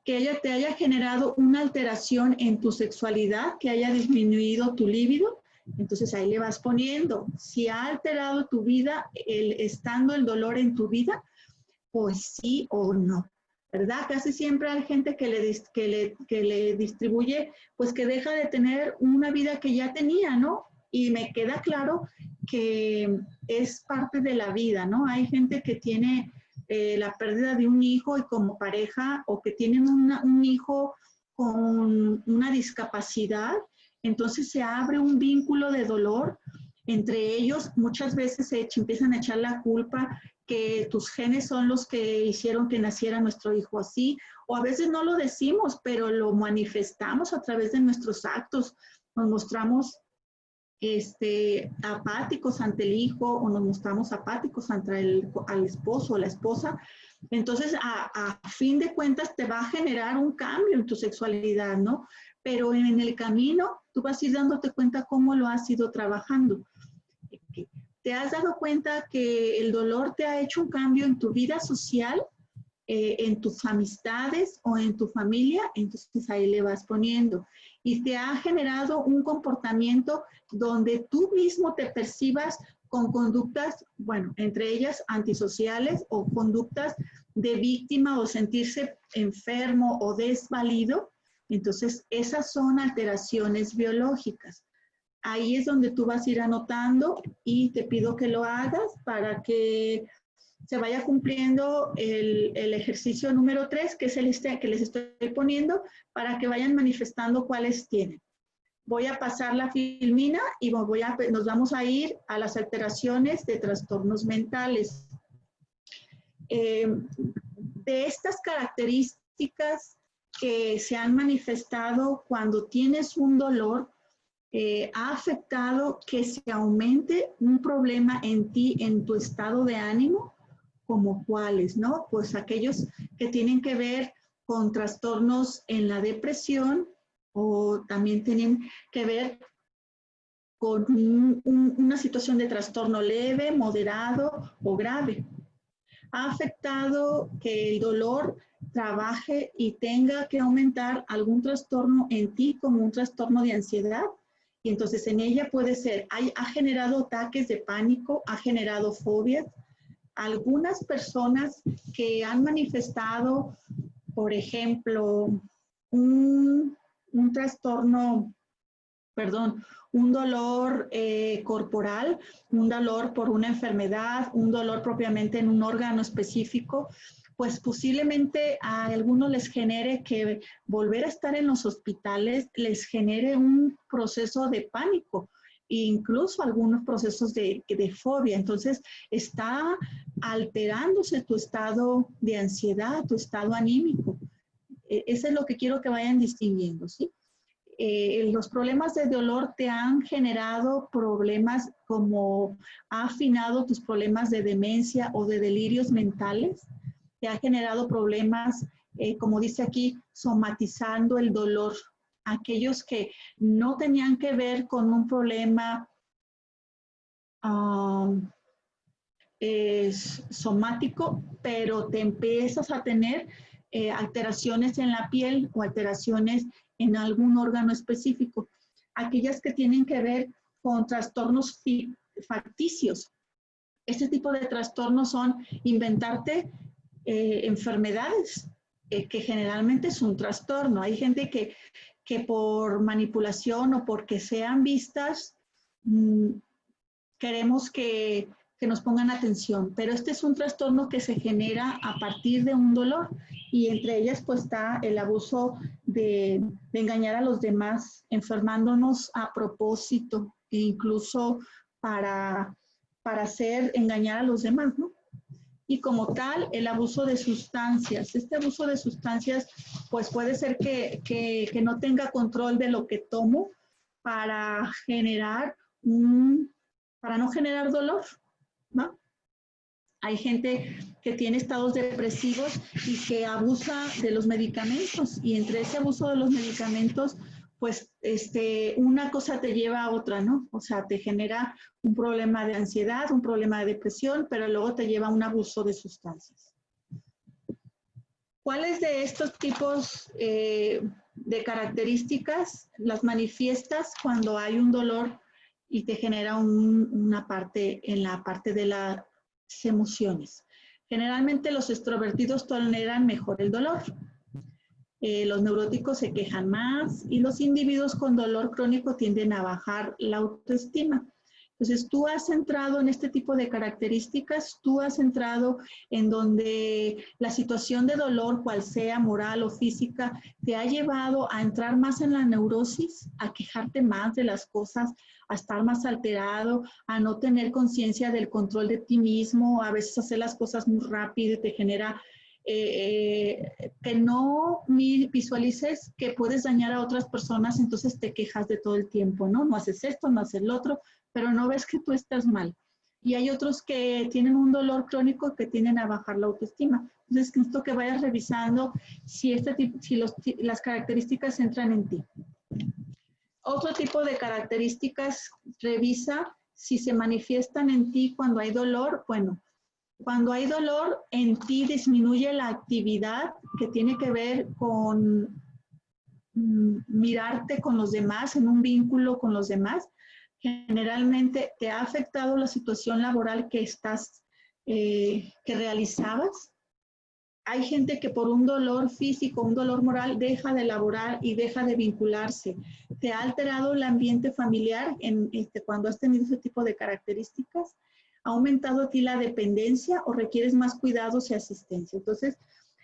Que ella te haya generado una alteración en tu sexualidad, que haya disminuido tu líbido, entonces ahí le vas poniendo. Si ha alterado tu vida, estando el dolor en tu vida, pues sí o no, ¿verdad? Casi siempre hay gente que le distribuye, pues que deja de tener una vida que ya tenía, ¿no? Y me queda claro que es parte de la vida, ¿no? Hay gente que tiene la pérdida de un hijo y como pareja, o que tienen un hijo con una discapacidad, entonces se abre un vínculo de dolor entre ellos. Muchas veces empiezan a echar la culpa que tus genes son los que hicieron que naciera nuestro hijo así, o a veces no lo decimos, pero lo manifestamos a través de nuestros actos. Nos mostramos apáticos ante el hijo, o nos mostramos apáticos ante al esposo o la esposa. Entonces, a fin de cuentas, te va a generar un cambio en tu sexualidad, ¿no? Pero en el camino, tú vas a ir dándote cuenta cómo lo has ido trabajando. ¿Te has dado cuenta que el dolor te ha hecho un cambio en tu vida social, en tus amistades o en tu familia? Entonces ahí le vas poniendo. Y te ha generado un comportamiento donde tú mismo te percibas con conductas, bueno, entre ellas antisociales o conductas de víctima o sentirse enfermo o desvalido. Entonces esas son alteraciones biológicas. Ahí es donde tú vas a ir anotando y te pido que lo hagas para que se vaya cumpliendo el ejercicio número 3, que es el que les estoy poniendo, para que vayan manifestando cuáles tienen. Voy a pasar la filmina y nos vamos a ir a las alteraciones de trastornos mentales. De estas características que se han manifestado cuando tienes un dolor, ha afectado que se aumente un problema en ti, en tu estado de ánimo, como cuáles, ¿no? Pues aquellos que tienen que ver con trastornos en la depresión, o también tienen que ver con una situación de trastorno leve, moderado o grave. Ha afectado que el dolor trabaje y tenga que aumentar algún trastorno en ti, como un trastorno de ansiedad. Y entonces en ella puede ser, ha generado ataques de pánico, ha generado fobias. Algunas personas que han manifestado, por ejemplo, un trastorno, perdón, un dolor corporal, un dolor por una enfermedad, un dolor propiamente en un órgano específico, pues posiblemente a algunos les genere que volver a estar en los hospitales les genere un proceso de pánico, incluso algunos procesos de fobia. Entonces está alterándose tu estado de ansiedad, tu estado anímico. Eso es lo que quiero que vayan distinguiendo, ¿sí? Los problemas de dolor te han generado problemas como ha afinado tus problemas de demencia o de delirios mentales, te ha generado problemas, como dice aquí, somatizando el dolor. Aquellos que no tenían que ver con un problema somático, pero te empiezas a tener alteraciones en la piel o alteraciones en algún órgano específico. Aquellas que tienen que ver con trastornos facticios. Este tipo de trastornos son inventarte enfermedades, que generalmente es un trastorno. Hay gente que por manipulación o porque sean vistas, queremos que nos pongan atención, pero este es un trastorno que se genera a partir de un dolor, y entre ellas pues está el abuso de engañar a los demás, enfermándonos a propósito, e incluso para engañar a los demás, ¿no? Y como tal, el abuso de sustancias. Este abuso de sustancias pues puede ser que no tenga control de lo que tomo para no generar dolor, ¿no? Hay gente que tiene estados depresivos y que abusa de los medicamentos, y entre ese abuso de los medicamentos, pues una cosa te lleva a otra, ¿no? O sea, te genera un problema de ansiedad, un problema de depresión, pero luego te lleva a un abuso de sustancias. ¿Cuáles de estos tipos de características las manifiestas cuando hay un dolor y te genera una parte en la parte de las emociones? Generalmente los extrovertidos toleran mejor el dolor. Los neuróticos se quejan más y los individuos con dolor crónico tienden a bajar la autoestima. Entonces, tú has entrado en este tipo de características, tú has entrado en donde la situación de dolor, cual sea moral o física, te ha llevado a entrar más en la neurosis, a quejarte más de las cosas, a estar más alterado, a no tener conciencia del control de ti mismo, a veces hacer las cosas muy rápido y te genera que no visualices que puedes dañar a otras personas, entonces te quejas de todo el tiempo, ¿no? No haces esto, no haces lo otro, pero no ves que tú estás mal. Y hay otros que tienen un dolor crónico que tienden a bajar la autoestima. Entonces, necesito que vayas revisando si las características entran en ti. Otro tipo de características, revisa si se manifiestan en ti cuando hay dolor. Bueno, cuando hay dolor, en ti disminuye la actividad que tiene que ver con mirarte con los demás, en un vínculo con los demás. Generalmente te ha afectado la situación laboral que realizabas. Hay gente que por un dolor físico, un dolor moral, deja de laborar y deja de vincularse. ¿Te ha alterado el ambiente familiar cuando has tenido ese tipo de características? ¿Ha aumentado a ti la dependencia o requieres más cuidados y asistencia? Entonces,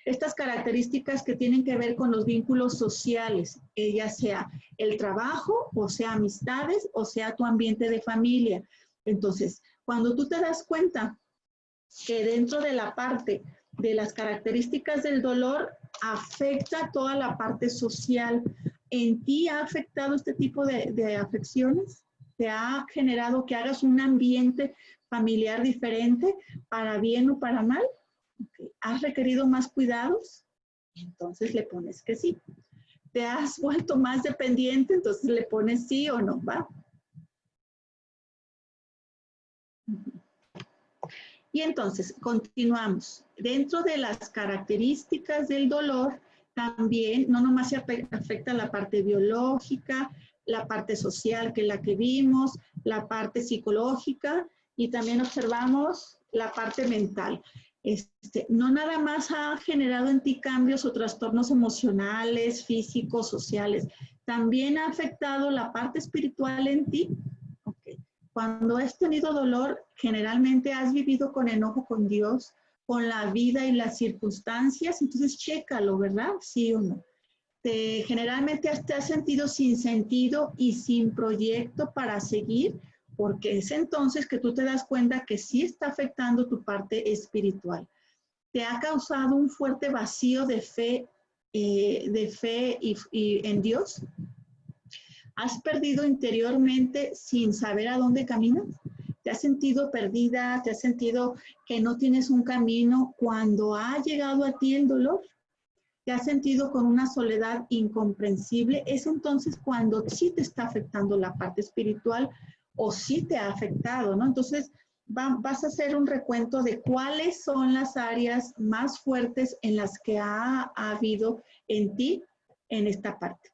estas características que tienen que ver con los vínculos sociales, ya sea el trabajo, o sea amistades, o sea tu ambiente de familia. Entonces, cuando tú te das cuenta que dentro de la parte de las características del dolor afecta toda la parte social, ¿en ti ha afectado este tipo de afecciones? ¿Te ha generado que hagas un ambiente familiar diferente, para bien o para mal? Okay. ¿Has requerido más cuidados? Entonces le pones que sí. ¿Te has vuelto más dependiente? Entonces le pones sí o no, ¿va? Y entonces, continuamos. Dentro de las características del dolor, también no nomás se afecta la parte biológica, la parte social, que es la que vimos, la parte psicológica, y también observamos la parte mental. No nada más ha generado en ti cambios o trastornos emocionales, físicos, sociales, también ha afectado la parte espiritual en ti. Okay. Cuando has tenido dolor, generalmente has vivido con enojo con Dios, con la vida y las circunstancias, entonces chécalo, ¿verdad? Sí o no. Generalmente te has sentido sin sentido y sin proyecto para seguir, porque es entonces que tú te das cuenta que sí está afectando tu parte espiritual. Te ha causado un fuerte vacío de fe y en Dios. ¿Has perdido interiormente sin saber a dónde caminas? ¿Te has sentido perdida? ¿Te has sentido que no tienes un camino cuando ha llegado a ti el dolor? ¿Te has sentido con una soledad incomprensible? Es entonces cuando sí te está afectando la parte espiritual o sí te ha afectado, ¿no? Entonces vas a hacer un recuento de cuáles son las áreas más fuertes en las que ha habido en ti en esta parte.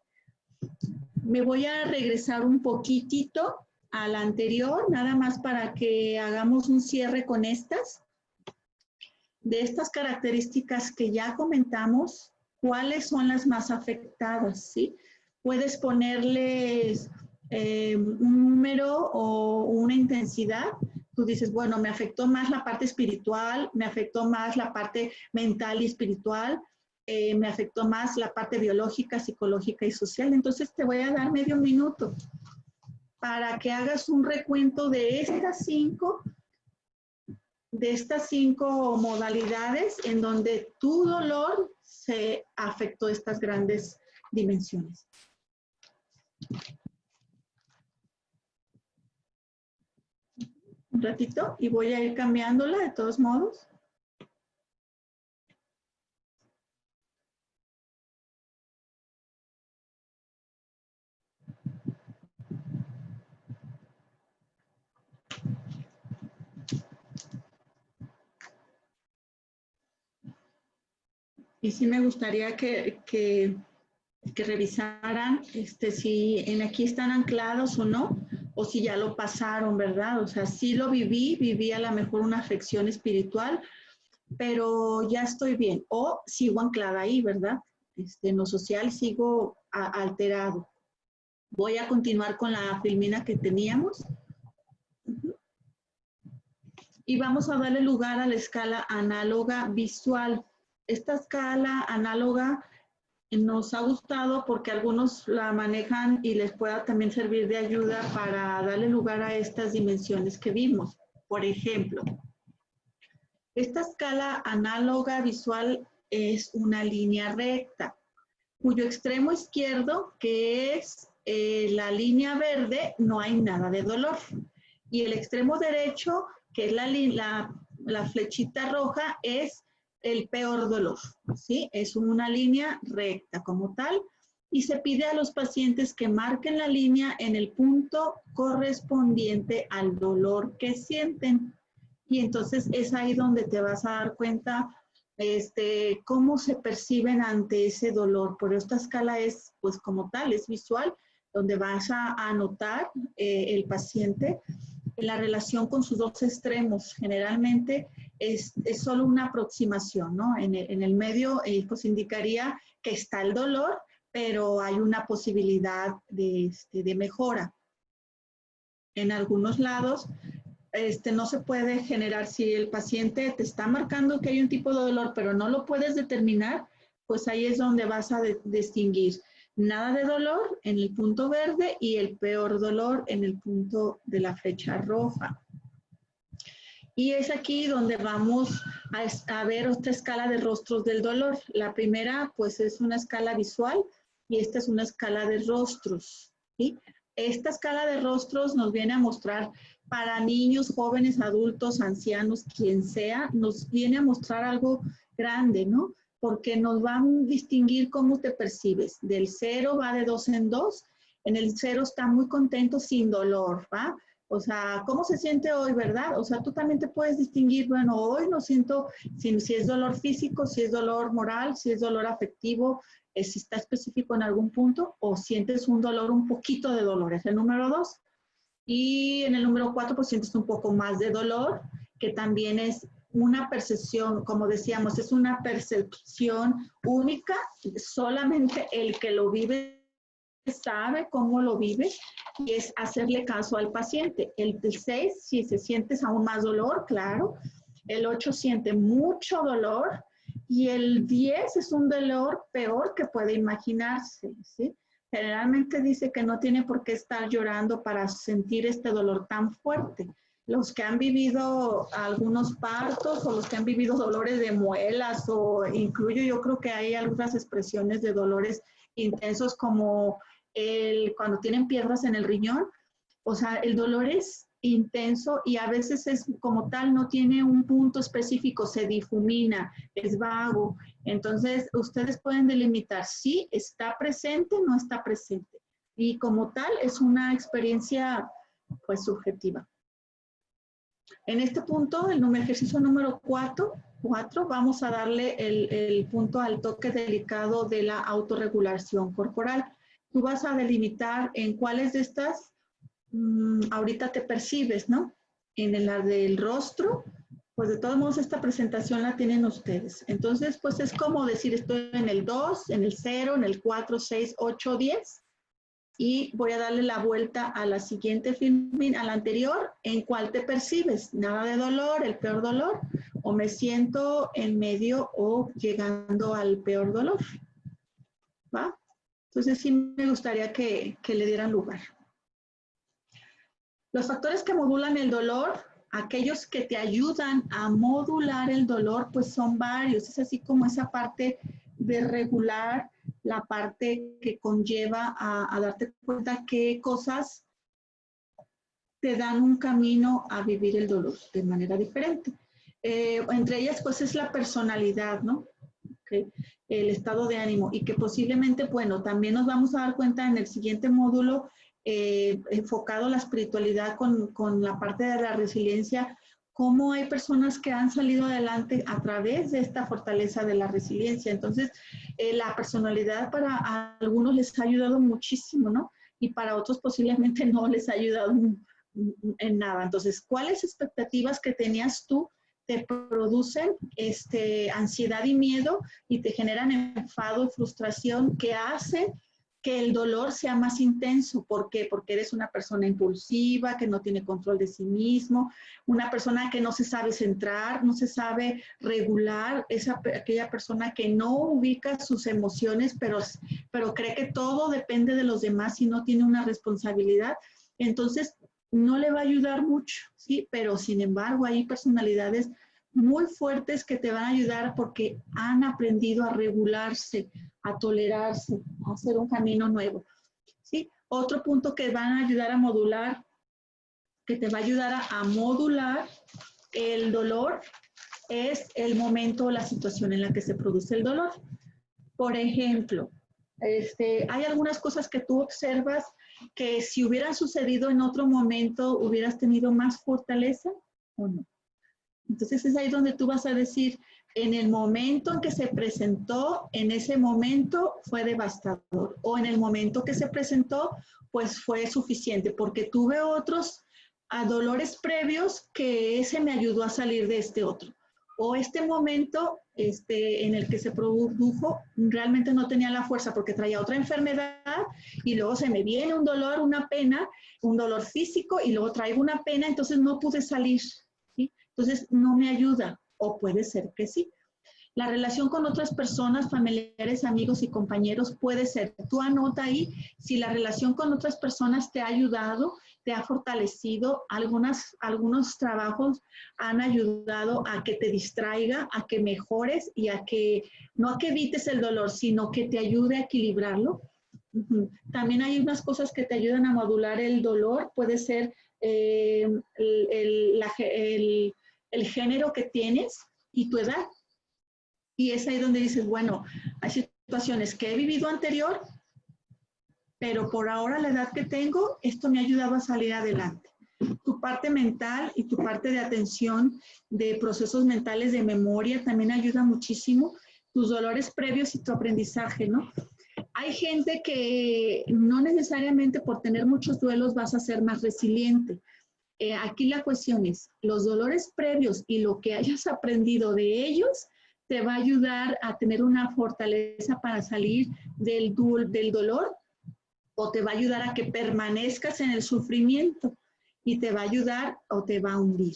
Me voy a regresar un poquitito a la anterior, nada más para que hagamos un cierre con estas. De estas características que ya comentamos, ¿cuáles son las más afectadas? ¿Sí? Puedes ponerles un número o una intensidad. Tú dices, bueno, me afectó más la parte espiritual, me afectó más la parte mental y espiritual, me afectó más la parte biológica, psicológica y social. Entonces te voy a dar medio minuto para que hagas un recuento de estas cinco modalidades en donde tu dolor se afectó estas grandes dimensiones. un ratito y voy a ir cambiándola de todos modos. Y sí me gustaría que revisaran si en aquí están anclados o no, o si ya lo pasaron, ¿verdad? O sea, sí lo viví a lo mejor una afección espiritual, pero ya estoy bien, o sigo anclada ahí, ¿verdad? En lo social sigo alterado. Voy a continuar con la filmina que teníamos. Y vamos a darle lugar a la escala análoga visual. Esta escala análoga nos ha gustado porque algunos la manejan y les pueda también servir de ayuda para darle lugar a estas dimensiones que vimos. Por ejemplo, esta escala análoga visual es una línea recta, cuyo extremo izquierdo, que es la línea verde, no hay nada de dolor. Y el extremo derecho, que es la flechita roja, es el peor dolor, ¿sí? Es una línea recta como tal y se pide a los pacientes que marquen la línea en el punto correspondiente al dolor que sienten. Y entonces es ahí donde te vas a dar cuenta cómo se perciben ante ese dolor. Por esta escala es, pues como tal, es visual, donde vas a anotar el paciente la relación con sus dos extremos. Generalmente es solo una aproximación, ¿no? En el medio, pues indicaría que está el dolor, pero hay una posibilidad de mejora. En algunos lados, no se puede generar, si el paciente te está marcando que hay un tipo de dolor, pero no lo puedes determinar, pues ahí es donde vas a distinguir. Nada de dolor en el punto verde y el peor dolor en el punto de la flecha roja. Y es aquí donde vamos a ver otra escala de rostros del dolor. La primera, pues, es una escala visual y esta es una escala de rostros, ¿sí? Esta escala de rostros nos viene a mostrar para niños, jóvenes, adultos, ancianos, quien sea, nos viene a mostrar algo grande, ¿no? Porque nos van a distinguir cómo te percibes. Del 0 va de 2 en 2. En el 0 está muy contento sin dolor, ¿va? O sea, ¿cómo se siente hoy, verdad? O sea, tú también te puedes distinguir, bueno, hoy no siento si es dolor físico, si es dolor moral, si es dolor afectivo, si está específico en algún punto, o sientes un dolor, un poquito de dolor, es el número 2. Y en el número 4, pues sientes un poco más de dolor, que también es una percepción, como decíamos, es una percepción única, solamente el que lo vive sabe cómo lo vive y es hacerle caso al paciente. El 6, si se sientes aún más dolor, claro. El 8 siente mucho dolor y el 10 es un dolor peor que puede imaginarse, ¿sí? Generalmente dice que no tiene por qué estar llorando para sentir este dolor tan fuerte. Los que han vivido algunos partos o los que han vivido dolores de muelas o incluyo, yo creo que hay algunas expresiones de dolores intensos como cuando tienen piedras en el riñón, o sea, el dolor es intenso y a veces es como tal, no tiene un punto específico, se difumina, es vago. Entonces, ustedes pueden delimitar si está presente o no está presente. Y como tal, es una experiencia, pues, subjetiva. En este punto, el ejercicio número 4, vamos a darle el punto al toque delicado de la autorregulación corporal. Tú vas a delimitar en cuáles de estas ahorita te percibes, ¿no? En la del rostro, pues de todos modos esta presentación la tienen ustedes. Entonces, pues es como decir, estoy en el 2, en el 0, en el 4, 6, 8, 10. Y voy a darle la vuelta a la siguiente filmina, a la anterior, en cuál te percibes. Nada de dolor, el peor dolor, o me siento en medio o llegando al peor dolor. ¿Va? Entonces sí me gustaría que le dieran lugar. Los factores que modulan el dolor, aquellos que te ayudan a modular el dolor, pues son varios. Es así como esa parte de regular, la parte que conlleva a darte cuenta qué cosas te dan un camino a vivir el dolor de manera diferente. Entre ellas, pues, es la personalidad, ¿no? Okay. El estado de ánimo, y que posiblemente, bueno, también nos vamos a dar cuenta en el siguiente módulo, enfocado a la espiritualidad con la parte de la resiliencia, cómo hay personas que han salido adelante a través de esta fortaleza de la resiliencia. Entonces, la personalidad para algunos les ha ayudado muchísimo, ¿no? Y para otros posiblemente no les ha ayudado en nada. Entonces, ¿cuáles expectativas que tenías tú te producen ansiedad y miedo y te generan enfado y frustración que hacen que el dolor sea más intenso? ¿Por qué? Porque eres una persona impulsiva, que no tiene control de sí mismo, una persona que no se sabe centrar, no se sabe regular, aquella persona que no ubica sus emociones, pero cree que todo depende de los demás y no tiene una responsabilidad. Entonces, no le va a ayudar mucho, ¿sí? Pero sin embargo, hay personalidades muy fuertes que te van a ayudar porque han aprendido a regularse, a tolerarse, a hacer un camino nuevo, ¿sí? Otro punto que van a ayudar a modular, que te va a ayudar a modular el dolor, es el momento o la situación en la que se produce el dolor. Por ejemplo, hay algunas cosas que tú observas que si hubieran sucedido en otro momento, ¿hubieras tenido más fortaleza o no? Entonces es ahí donde tú vas a decir, en el momento en que se presentó, en ese momento fue devastador, o en el momento que se presentó, pues fue suficiente, porque tuve otros dolores previos que ese me ayudó a salir de este otro. O este momento en el que se produjo, realmente no tenía la fuerza porque traía otra enfermedad y luego se me viene un dolor, una pena, un dolor físico y luego traigo una pena, entonces no pude salir, ¿sí? Entonces no me ayuda, o puede ser que sí. La relación con otras personas, familiares, amigos y compañeros puede ser. Tú anota ahí si la relación con otras personas te ha ayudado, te ha fortalecido. Algunos trabajos han ayudado a que te distraiga, a que mejores y a que, no a que evites el dolor, sino que te ayude a equilibrarlo. También hay unas cosas que te ayudan a modular el dolor. Puede ser el género que tienes y tu edad. Y es ahí donde dices, bueno, hay situaciones que he vivido anterior, pero por ahora la edad que tengo, esto me ha ayudado a salir adelante. Tu parte mental y tu parte de atención, de procesos mentales, de memoria, también ayuda muchísimo. Tus dolores previos y tu aprendizaje, ¿no? Hay gente que no necesariamente por tener muchos duelos vas a ser más resiliente. Aquí la cuestión es, los dolores previos y lo que hayas aprendido de ellos te va a ayudar a tener una fortaleza para salir del dolor, o te va a ayudar a que permanezcas en el sufrimiento y te va a ayudar o te va a hundir.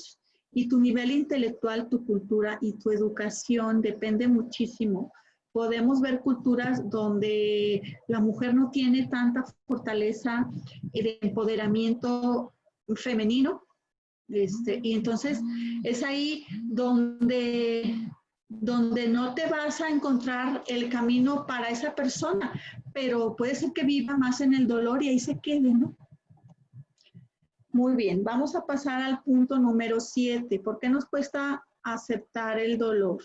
Y tu nivel intelectual, tu cultura y tu educación depende muchísimo. Podemos ver culturas donde la mujer no tiene tanta fortaleza de empoderamiento femenino, y entonces es ahí donde no te vas a encontrar el camino para esa persona, pero puede ser que viva más en el dolor y ahí se quede, ¿no? Muy bien, vamos a pasar al punto número 7. ¿Por qué nos cuesta aceptar el dolor?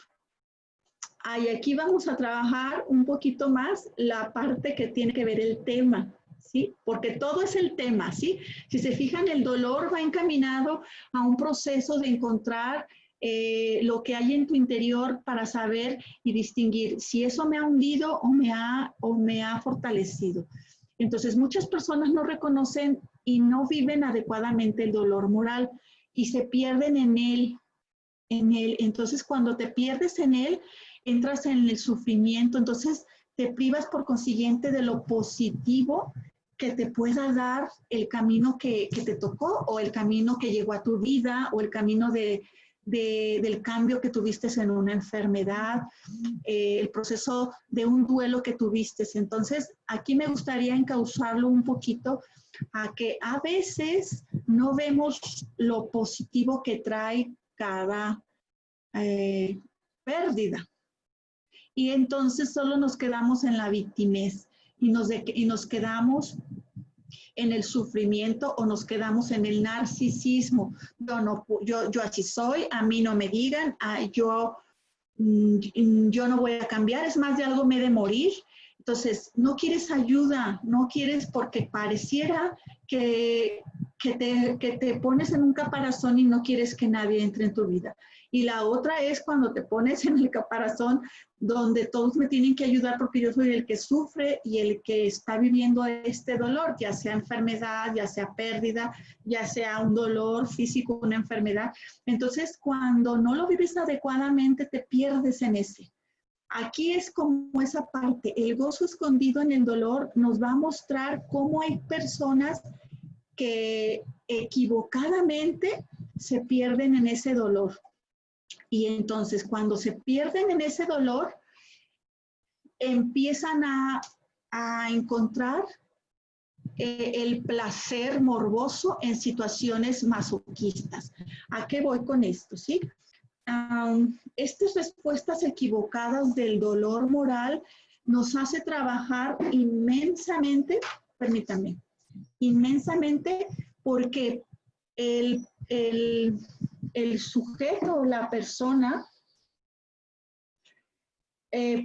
Y aquí vamos a trabajar un poquito más la parte que tiene que ver el tema, ¿sí? Porque todo es el tema, ¿sí? Si se fijan, el dolor va encaminado a un proceso de encontrar lo que hay en tu interior para saber y distinguir si eso me ha hundido o me ha fortalecido. Entonces, muchas personas no reconocen y no viven adecuadamente el dolor moral y se pierden en él. Entonces, cuando te pierdes en él, entras en el sufrimiento, entonces te privas por consiguiente de lo positivo que te pueda dar el camino que te tocó, o el camino que llegó a tu vida, o el camino del cambio que tuviste en una enfermedad, el proceso de un duelo que tuviste. Entonces, aquí me gustaría encauzarlo un poquito a que a veces no vemos lo positivo que trae cada pérdida. Y entonces solo nos quedamos en la victimez y nos quedamos en el sufrimiento o nos quedamos en el narcisismo. Yo así soy, a mí no me digan, yo no voy a cambiar, es más, de algo me he de morir. Entonces, no quieres ayuda, no quieres porque pareciera que te pones en un caparazón y no quieres que nadie entre en tu vida. Y la otra es cuando te pones en el caparazón donde todos me tienen que ayudar porque yo soy el que sufre y el que está viviendo este dolor, ya sea enfermedad, ya sea pérdida, ya sea un dolor físico, una enfermedad. Entonces, cuando no lo vives adecuadamente, te pierdes en ese. Aquí es como esa parte, el gozo escondido en el dolor nos va a mostrar cómo hay personas que equivocadamente se pierden en ese dolor. Y entonces cuando se pierden en ese dolor, empiezan a encontrar el placer morboso en situaciones masoquistas. ¿A qué voy con esto? ¿Sí? Estas respuestas equivocadas del dolor moral nos hace trabajar inmensamente, permítanme, inmensamente porque el sujeto o la persona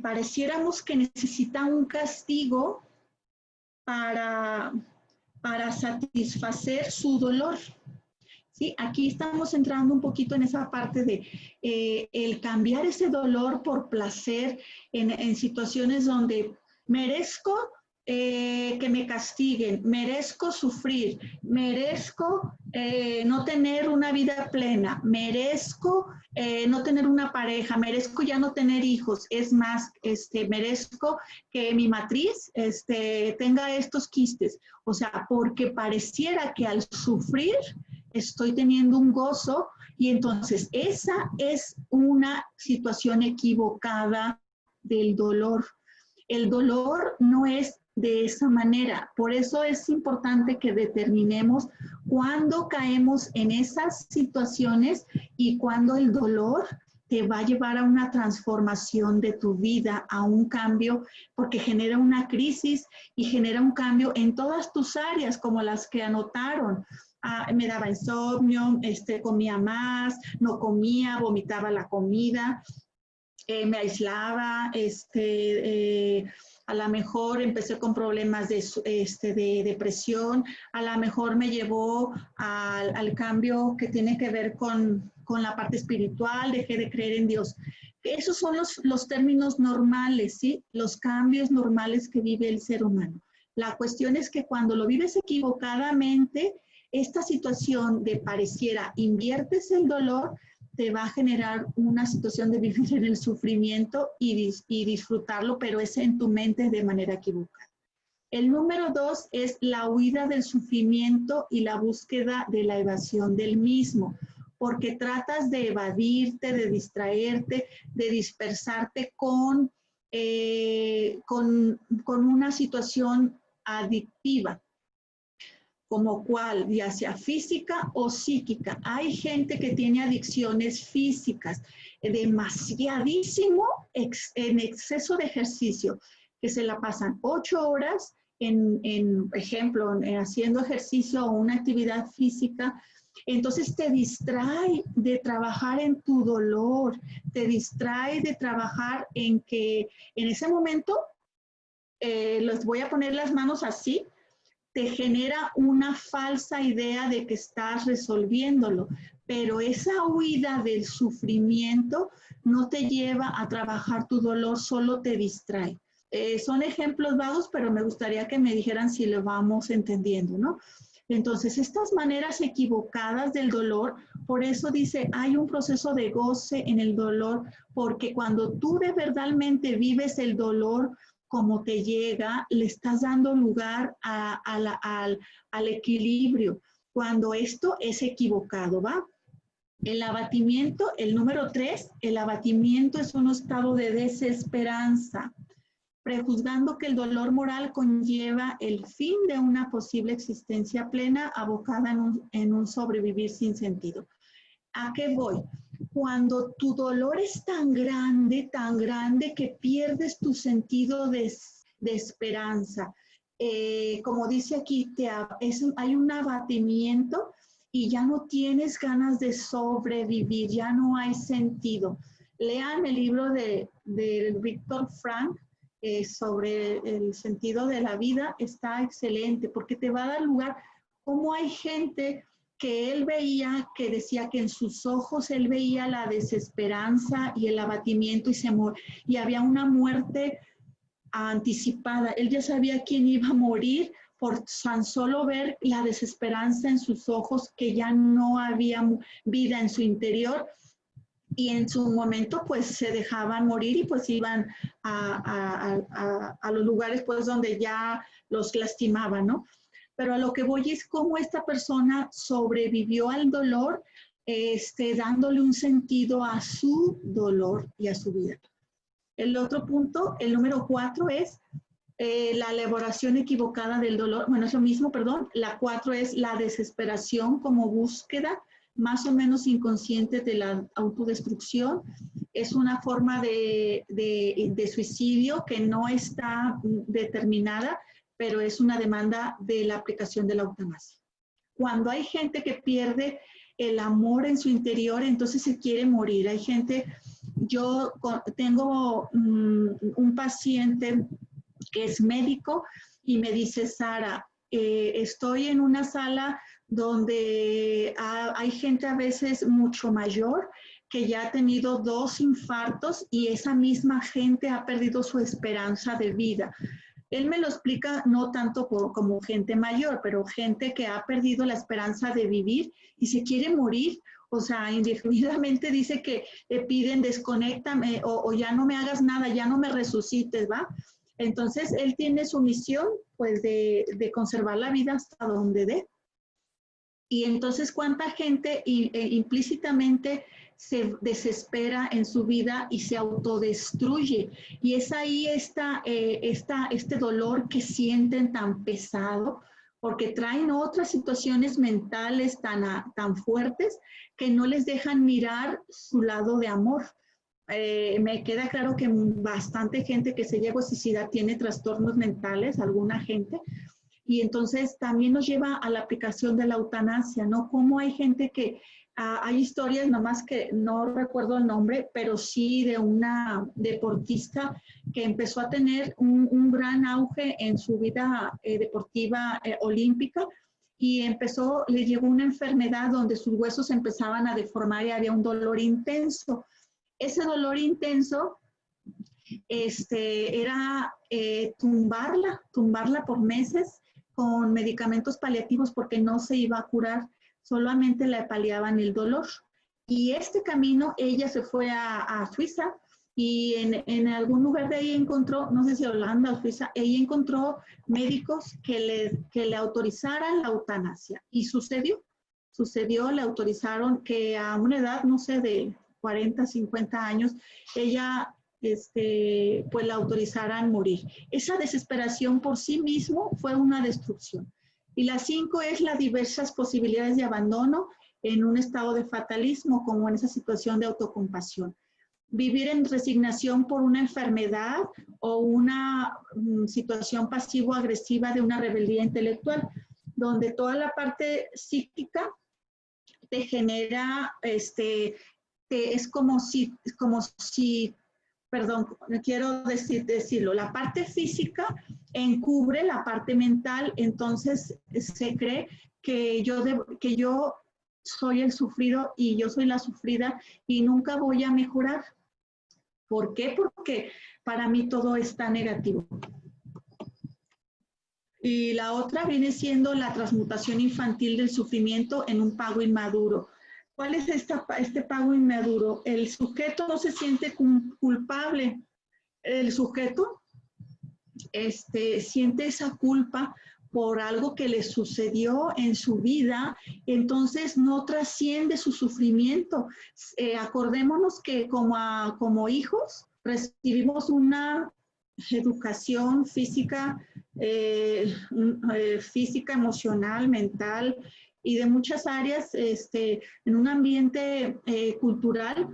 pareciéramos que necesita un castigo para satisfacer su dolor. ¿Sí? Aquí estamos entrando un poquito en esa parte de el cambiar ese dolor por placer en situaciones donde merezco que me castiguen, merezco sufrir, merezco no tener una vida plena, merezco no tener una pareja, merezco ya no tener hijos, es más, merezco que mi matriz tenga estos quistes. O sea, porque pareciera que al sufrir estoy teniendo un gozo y entonces esa es una situación equivocada del dolor. El dolor no es de esa manera. Por eso es importante que determinemos cuándo caemos en esas situaciones y cuándo el dolor te va a llevar a una transformación de tu vida, a un cambio, porque genera una crisis y genera un cambio en todas tus áreas, como las que anotaron. Me daba insomnio, comía más, no comía, vomitaba la comida, me aislaba, a lo mejor empecé con problemas de depresión, a lo mejor me llevó al cambio que tiene que ver con la parte espiritual, dejé de creer en Dios. Esos son los términos normales, ¿sí? Los cambios normales que vive el ser humano. La cuestión es que cuando lo vives equivocadamente, esta situación de pareciera inviertes el dolor, te va a generar una situación de vivir en el sufrimiento y disfrutarlo, pero es en tu mente de manera equivocada. El número 2 es la huida del sufrimiento y la búsqueda de la evasión del mismo, porque tratas de evadirte, de distraerte, de dispersarte con una situación adictiva, como cual, ya sea física o psíquica. Hay gente que tiene adicciones físicas, demasiadísimo en exceso de ejercicio, que se la pasan 8 horas ejemplo, haciendo ejercicio o una actividad física. Entonces te distrae de trabajar en tu dolor, te distrae de trabajar en que en ese momento, les voy a poner las manos así, te genera una falsa idea de que estás resolviéndolo, pero esa huida del sufrimiento no te lleva a trabajar tu dolor, solo te distrae. Son ejemplos vagos, pero me gustaría que me dijeran si lo vamos entendiendo, ¿no? Entonces, estas maneras equivocadas del dolor, por eso dice, hay un proceso de goce en el dolor, porque cuando tú de verdadmente vives el dolor, como te llega, le estás dando lugar al equilibrio, cuando esto es equivocado, ¿va? El abatimiento, el número 3, el abatimiento es un estado de desesperanza, prejuzgando que el dolor moral conlleva el fin de una posible existencia plena abocada en un sobrevivir sin sentido. ¿A qué voy? Cuando tu dolor es tan grande que pierdes tu sentido de esperanza, como dice aquí, hay un abatimiento y ya no tienes ganas de sobrevivir, ya no hay sentido. Lean el libro de Viktor Frankl sobre el sentido de la vida, está excelente porque te va a dar lugar cómo hay gente que él veía, que decía que en sus ojos él veía la desesperanza y el abatimiento y había una muerte anticipada. Él ya sabía quién iba a morir por tan solo ver la desesperanza en sus ojos, que ya no había vida en su interior, y en su momento pues se dejaban morir y pues iban a los lugares pues donde ya los lastimaban, ¿no? Pero a lo que voy es cómo esta persona sobrevivió al dolor, dándole un sentido a su dolor y a su vida. El otro punto, el número 4, es la elaboración equivocada del dolor. Bueno, es lo mismo, perdón. La 4 es la desesperación como búsqueda más o menos inconsciente de la autodestrucción. Es una forma de suicidio que no está determinada, pero es una demanda de la aplicación de la eutanasia. Cuando hay gente que pierde el amor en su interior, entonces se quiere morir. Hay gente, yo tengo un paciente que es médico y me dice, Sara, estoy en una sala donde hay gente a veces mucho mayor que ya ha tenido 2 infartos y esa misma gente ha perdido su esperanza de vida. Él me lo explica no tanto como gente mayor, pero gente que ha perdido la esperanza de vivir y se quiere morir. O sea, indefinidamente dice que le piden desconéctame o ya no me hagas nada, ya no me resucites, ¿va? Entonces, él tiene su misión, pues, de conservar la vida hasta donde dé. Y entonces, ¿cuánta gente implícitamente se desespera en su vida y se autodestruye? Y es ahí este dolor que sienten tan pesado, porque traen otras situaciones mentales tan fuertes que no les dejan mirar su lado de amor. Me queda claro que bastante gente que se llega a suicidar tiene trastornos mentales, alguna gente, y entonces también nos lleva a la aplicación de la eutanasia, ¿no? Como hay gente que, hay historias, nomás que no recuerdo el nombre, pero sí de una deportista que empezó a tener un gran auge en su vida deportiva olímpica y le llegó una enfermedad donde sus huesos empezaban a deformar y había un dolor intenso. Ese dolor intenso era tumbarla por meses con medicamentos paliativos porque no se iba a curar, solamente le paliaban el dolor. Y este camino, ella se fue a Suiza y en algún lugar de ahí encontró, no sé si Holanda o Suiza, ella encontró médicos que le autorizaran la eutanasia. Y sucedió, le autorizaron que a una edad, no sé, de 40, 50 años, ella pues la autorizaran morir. Esa desesperación por sí mismo fue una destrucción. Y la 5 es las diversas posibilidades de abandono en un estado de fatalismo, como en esa situación de autocompasión. Vivir en resignación por una enfermedad o una situación pasivo-agresiva de una rebeldía intelectual, donde toda la parte psíquica te genera, es como si, perdón, quiero decirlo, la parte física encubre la parte mental, entonces se cree que yo soy el sufrido y yo soy la sufrida y nunca voy a mejorar. ¿Por qué? Porque para mí todo está negativo. Y la otra viene siendo la transmutación infantil del sufrimiento en un pago inmaduro. ¿Cuál es este pago inmaduro? El sujeto no se siente culpable. El sujeto siente esa culpa por algo que le sucedió en su vida, entonces no trasciende su sufrimiento. Acordémonos que como hijos recibimos una educación física, emocional, mental y de muchas áreas en un ambiente cultural,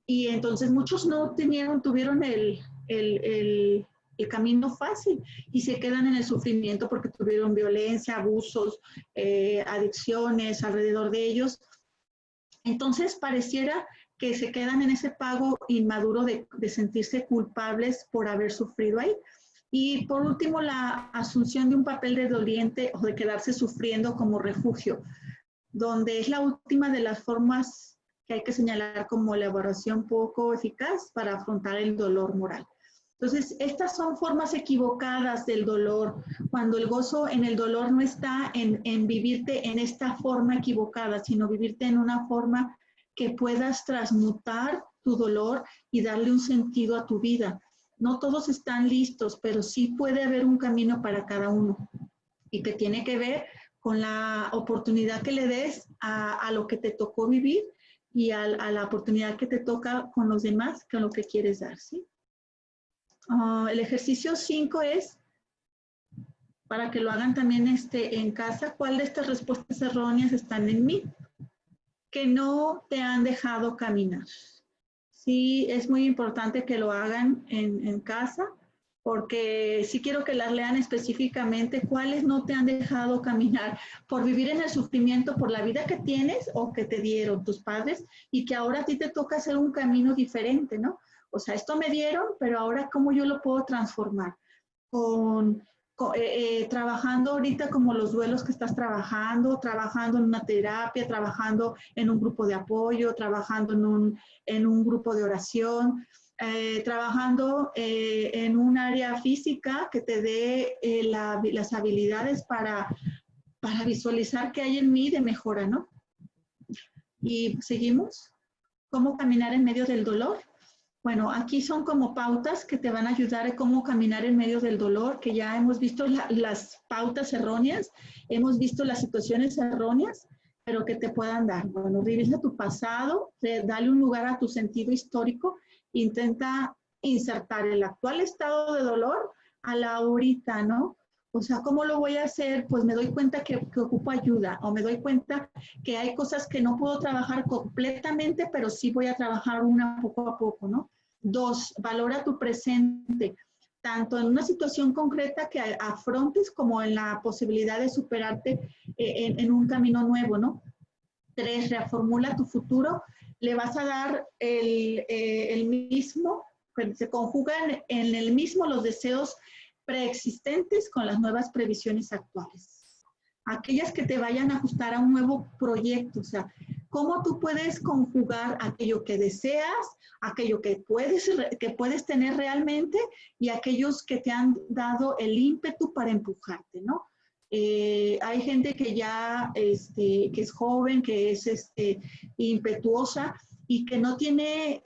y entonces muchos no tuvieron el camino fácil y se quedan en el sufrimiento porque tuvieron violencia, abusos, adicciones alrededor de ellos. Entonces pareciera que se quedan en ese pago inmaduro de sentirse culpables por haber sufrido ahí. Y por último, la asunción de un papel de doliente o de quedarse sufriendo como refugio, donde es la última de las formas que hay que señalar como elaboración poco eficaz para afrontar el dolor moral. Entonces, estas son formas equivocadas del dolor, cuando el gozo en el dolor no está en vivirte en esta forma equivocada, sino vivirte en una forma que puedas transmutar tu dolor y darle un sentido a tu vida. No todos están listos, pero sí puede haber un camino para cada uno y que tiene que ver con la oportunidad que le des a lo que te tocó vivir y a la oportunidad que te toca con los demás, con lo que quieres dar, ¿sí? El ejercicio 5 es, para que lo hagan también en casa, ¿cuál de estas respuestas erróneas están en mí? Que no te han dejado caminar. Sí, es muy importante que lo hagan en casa, porque sí quiero que las lean específicamente cuáles no te han dejado caminar por vivir en el sufrimiento, por la vida que tienes o que te dieron tus padres y que ahora a ti te toca hacer un camino diferente, ¿no? O sea, esto me dieron, pero ahora ¿cómo yo lo puedo transformar? Trabajando ahorita como los duelos que estás trabajando en una terapia, trabajando en un grupo de apoyo, trabajando en un grupo de oración, trabajando en un área física que te dé las habilidades para visualizar qué hay en mí de mejora, ¿no? Y seguimos. ¿Cómo caminar en medio del dolor? Bueno, aquí son como pautas que te van a ayudar a cómo caminar en medio del dolor, que ya hemos visto las pautas erróneas, hemos visto las situaciones erróneas, pero que te puedan dar. Bueno, revisa tu pasado, dale un lugar a tu sentido histórico, intenta insertar el actual estado de dolor a la ahorita, ¿no? O sea, ¿cómo lo voy a hacer? Pues me doy cuenta que ocupo ayuda, o me doy cuenta que hay cosas que no puedo trabajar completamente, pero sí voy a trabajar una poco a poco, ¿no? 2, valora tu presente, tanto en una situación concreta que afrontes como en la posibilidad de superarte en un camino nuevo, ¿no? 3, reformula tu futuro, le vas a dar el mismo, se conjugan en el mismo los deseos preexistentes con las nuevas previsiones actuales. Aquellas que te vayan a ajustar a un nuevo proyecto, o sea, cómo tú puedes conjugar aquello que deseas, aquello que puedes tener realmente y aquellos que te han dado el ímpetu para empujarte, ¿no? Hay gente que ya que es joven, que es impetuosa y que no tiene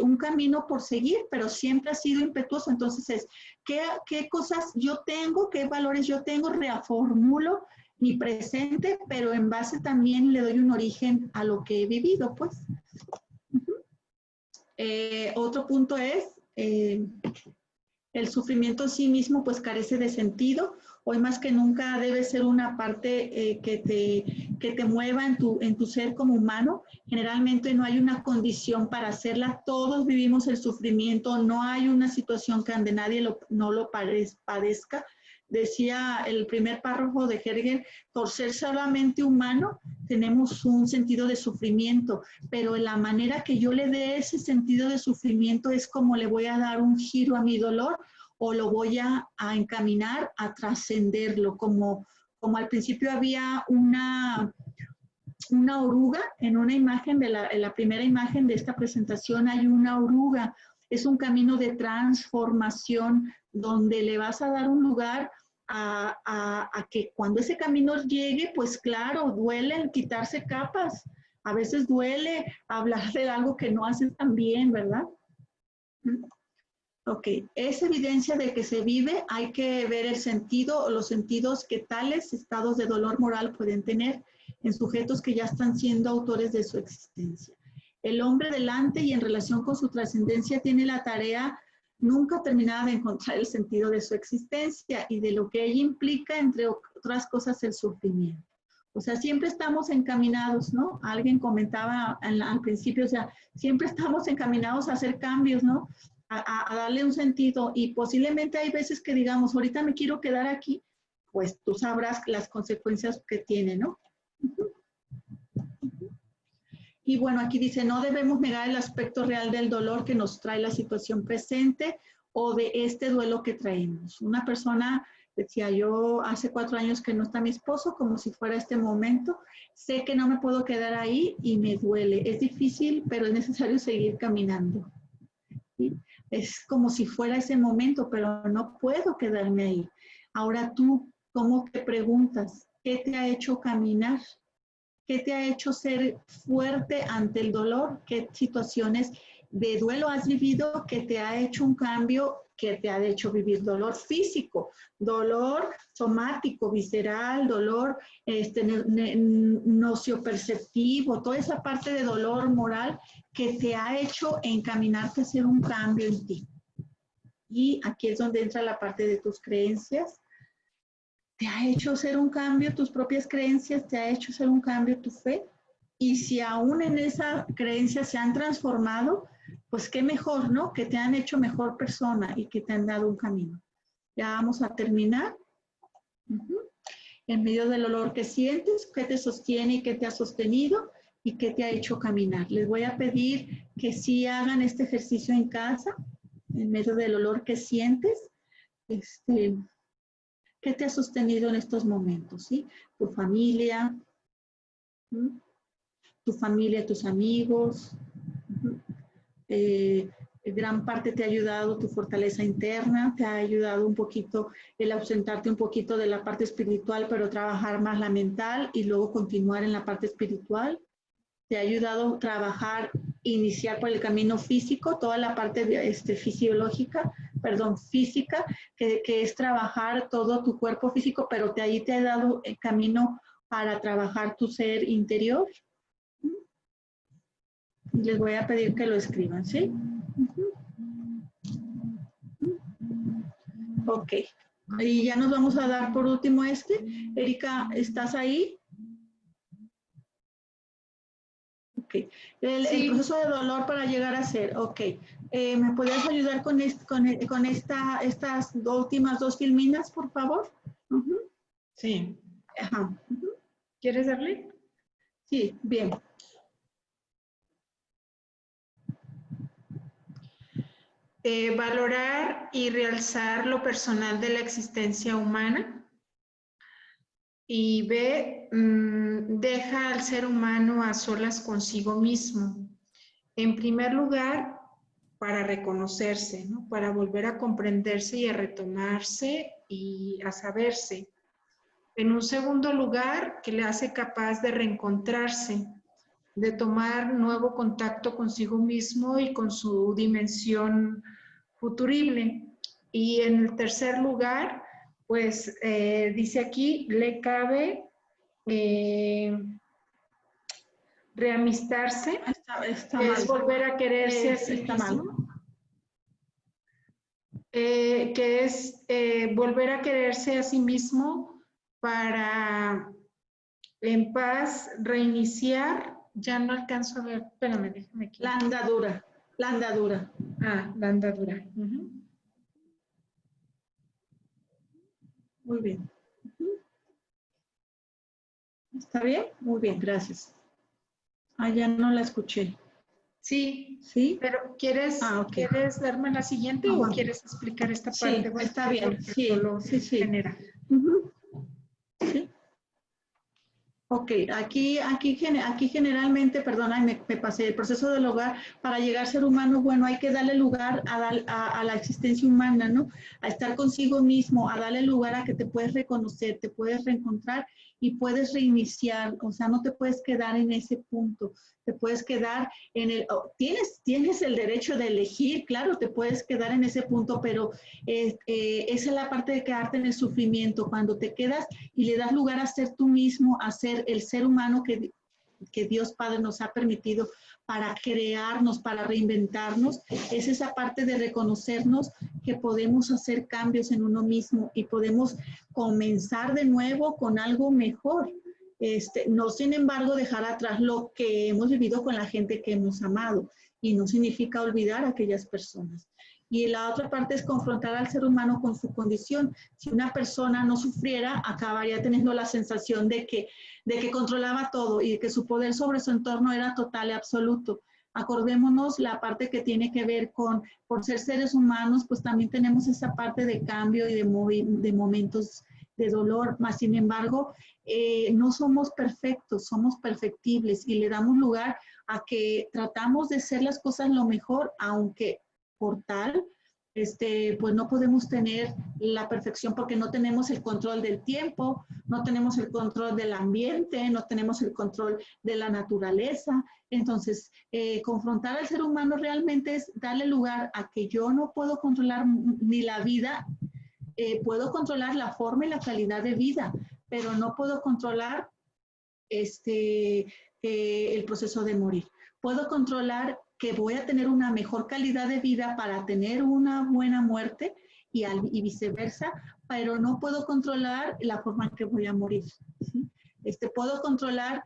un camino por seguir, pero siempre ha sido impetuoso. Entonces ¿qué cosas yo tengo? ¿Qué valores yo tengo? Reformulo mi presente, pero en base también le doy un origen a lo que he vivido, pues. Otro punto es, el sufrimiento en sí mismo pues carece de sentido. Hoy más que nunca debe ser una parte que te mueva en tu ser como humano. Generalmente no hay una condición para hacerla. Todos vivimos el sufrimiento. No hay una situación que ande nadie no lo padezca. Decía el primer párrafo de Hegel, por ser solamente humano, tenemos un sentido de sufrimiento, pero la manera que yo le dé ese sentido de sufrimiento es como le voy a dar un giro a mi dolor o lo voy a encaminar a trascenderlo, como al principio había una oruga, en una imagen, en la primera imagen de esta presentación hay una oruga, es un camino de transformación donde le vas a dar un lugar a que cuando ese camino llegue, pues claro, duele el quitarse capas, a veces duele hablar de algo que no haces tan bien, ¿verdad? Ok, es evidencia de que se vive, hay que ver el sentido, los sentidos que tales estados de dolor moral pueden tener en sujetos que ya están siendo autores de su existencia. El hombre delante y en relación con su trascendencia tiene la tarea nunca terminada de encontrar el sentido de su existencia y de lo que ella implica, entre otras cosas, el sufrimiento. O sea, siempre estamos encaminados, ¿no? Alguien comentaba al principio, o sea, siempre estamos encaminados a hacer cambios, ¿no? a darle un sentido, y posiblemente hay veces que digamos, ahorita me quiero quedar aquí, pues tú sabrás las consecuencias que tiene, ¿no? Y bueno, aquí dice, no debemos negar el aspecto real del dolor que nos trae la situación presente o de este duelo que traemos. Una persona decía, yo hace 4 años que no está mi esposo, como si fuera este momento, sé que no me puedo quedar ahí y me duele. Es difícil, pero es necesario seguir caminando. ¿Sí? Es como si fuera ese momento, pero no puedo quedarme ahí. Ahora tú, ¿cómo te preguntas? ¿Qué te ha hecho caminar? ¿Qué te ha hecho ser fuerte ante el dolor? ¿Qué situaciones de duelo has vivido que te ha hecho un cambio, que te ha hecho vivir dolor físico, dolor somático, visceral, dolor nocioperceptivo, toda esa parte de dolor moral que te ha hecho encaminarte a hacer un cambio en ti? Y aquí es donde entra la parte de tus creencias. ¿Te ha hecho hacer un cambio tus propias creencias? ¿Te ha hecho hacer un cambio tu fe? Y si aún en esa creencia se han transformado, pues qué mejor, ¿no? Que te han hecho mejor persona y que te han dado un camino. Ya vamos a terminar. En medio del dolor que sientes, ¿qué te sostiene y qué te ha sostenido y qué te ha hecho caminar? Les voy a pedir que sí hagan este ejercicio en casa, en medio del dolor que sientes. ¿Qué te ha sostenido en estos momentos? ¿Sí? Tu familia, tus amigos. Gran parte te ha ayudado tu fortaleza interna, te ha ayudado un poquito el ausentarte un poquito de la parte espiritual, pero trabajar más la mental y luego continuar en la parte espiritual. Te ha ayudado a trabajar, iniciar por el camino físico, toda la parte física, que es trabajar todo tu cuerpo físico, pero ahí te ha dado el camino para trabajar tu ser interior. Les voy a pedir que lo escriban, ¿sí? Ok. Y ya nos vamos a dar por último Erika, ¿estás ahí? Ok. El proceso de dolor para llegar a ser. Ok. ¿Me puedes ayudar con estas últimas 2 filminas, por favor? Sí. Ajá. ¿Quieres darle? Sí, bien. Valorar y realzar lo personal de la existencia humana. Y B, deja al ser humano a solas consigo mismo. En primer lugar, para reconocerse, ¿no? Para volver a comprenderse y a retomarse y a saberse. En un segundo lugar, que le hace capaz de reencontrarse, de tomar nuevo contacto consigo mismo y con su dimensión futurible. Y en el tercer lugar, pues dice aquí, le cabe reamistarse, Está que mal. es volver a quererse a sí Está mismo, mal. que es volver a quererse a sí mismo para en paz reiniciar. Ya no alcanzo a ver, espérame, déjame aquí. La andadura. La andadura. Ah, la andadura. Muy bien. ¿Está bien? Muy bien, gracias. Ah, ya no la escuché. Sí, ¿Sí? pero ¿quieres darme la siguiente o quieres explicar esta parte? Sí, Bueno, está bien. Sí, sí. genera. Sí. Ok, aquí generalmente, perdona, me pasé el proceso del hogar. Para llegar a ser humano, bueno, hay que darle lugar a la existencia humana, ¿no? A estar consigo mismo, a darle lugar a que te puedes reconocer, te puedes reencontrar y puedes reiniciar. O sea, no te puedes quedar en ese punto. Te puedes quedar tienes el derecho de elegir, claro, te puedes quedar en ese punto, pero esa es la parte de quedarte en el sufrimiento. Cuando te quedas y le das lugar a ser tú mismo, a ser el ser humano que Dios Padre nos ha permitido para crearnos, para reinventarnos, es esa parte de reconocernos que podemos hacer cambios en uno mismo y podemos comenzar de nuevo con algo mejor. No, sin embargo, dejar atrás lo que hemos vivido con la gente que hemos amado, y no significa olvidar a aquellas personas. Y la otra parte es confrontar al ser humano con su condición. Si una persona no sufriera, acabaría teniendo la sensación de que controlaba todo y de que su poder sobre su entorno era total y absoluto. Acordémonos la parte que tiene que ver con, por ser seres humanos, pues también tenemos esa parte de cambio y de momentos de dolor, más sin embargo, no somos perfectos, somos perfectibles y le damos lugar a que tratamos de hacer las cosas lo mejor, aunque por tal, pues no podemos tener la perfección porque no tenemos el control del tiempo, no tenemos el control del ambiente, no tenemos el control de la naturaleza. Entonces, confrontar al ser humano realmente es darle lugar a que yo no puedo controlar ni la vida, puedo controlar la forma y la calidad de vida, pero no puedo controlar el proceso de morir. Puedo controlar que voy a tener una mejor calidad de vida para tener una buena muerte y viceversa, pero no puedo controlar la forma en que voy a morir. ¿Sí? Puedo controlar,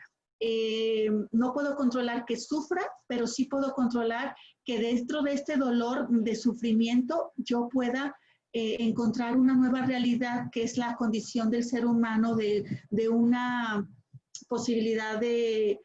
no puedo controlar que sufra, pero sí puedo controlar que dentro de este dolor, de sufrimiento, yo pueda encontrar una nueva realidad que es la condición del ser humano de una posibilidad de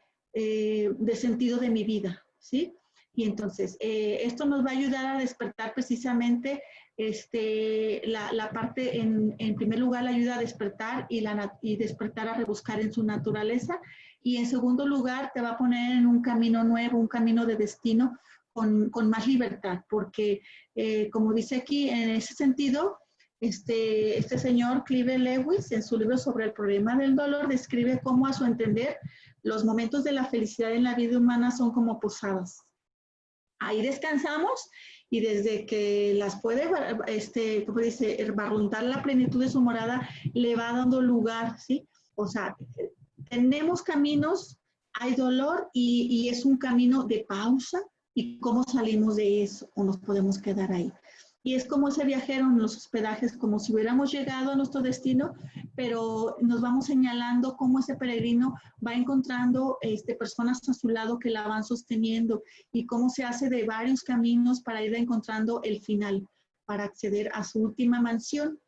sentido de mi vida, ¿sí? Y entonces, esto nos va a ayudar a despertar precisamente la parte, en primer lugar, la ayuda a despertar y despertar a rebuscar en su naturaleza. Y en segundo lugar, te va a poner en un camino nuevo, un camino de destino con más libertad, porque como dice aquí, en ese sentido, este señor Clive Lewis, en su libro sobre el problema del dolor, describe cómo a su entender los momentos de la felicidad en la vida humana son como posadas. Ahí descansamos y desde que las puede, como dice, barruntar la plenitud de su morada, le va dando lugar, ¿sí? O sea, tenemos caminos, hay dolor y es un camino de pausa y cómo salimos de eso o nos podemos quedar ahí. Y es como ese viajero en los hospedajes, como si hubiéramos llegado a nuestro destino, pero nos vamos señalando cómo ese peregrino va encontrando personas a su lado que la van sosteniendo y cómo se hace de varios caminos para ir encontrando el final, para acceder a su última mansión,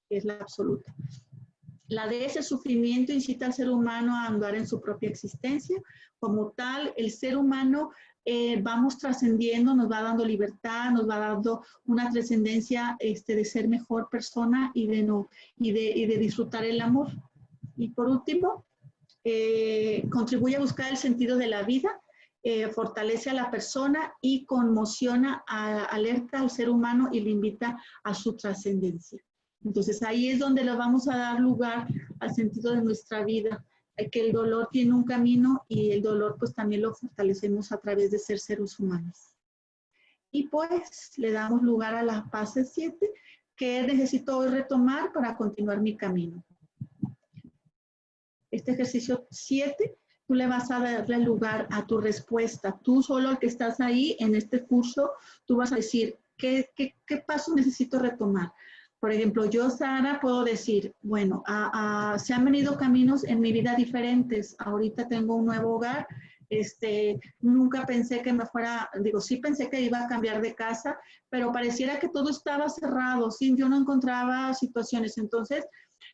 que es la absoluta. La de ese sufrimiento incita al ser humano a andar en su propia existencia. Como tal, el ser humano vamos trascendiendo, nos va dando libertad, nos va dando una trascendencia de ser mejor persona y de disfrutar el amor. Y por último, contribuye a buscar el sentido de la vida, fortalece a la persona y conmociona, alerta al ser humano y le invita a su trascendencia. Entonces ahí es donde le vamos a dar lugar al sentido de nuestra vida, que el dolor tiene un camino y el dolor pues también lo fortalecemos a través de ser seres humanos. Y pues le damos lugar a la fase 7, que necesito hoy retomar para continuar mi camino. Este ejercicio 7, tú le vas a darle lugar a tu respuesta. Tú solo el que estás ahí en este curso, tú vas a decir, ¿qué paso necesito retomar? Por ejemplo, yo, Sara, puedo decir, bueno, se han venido caminos en mi vida diferentes. Ahorita tengo un nuevo hogar. Nunca pensé que me fuera, sí pensé que iba a cambiar de casa, pero pareciera que todo estaba cerrado, ¿sí? Yo no encontraba situaciones. Entonces,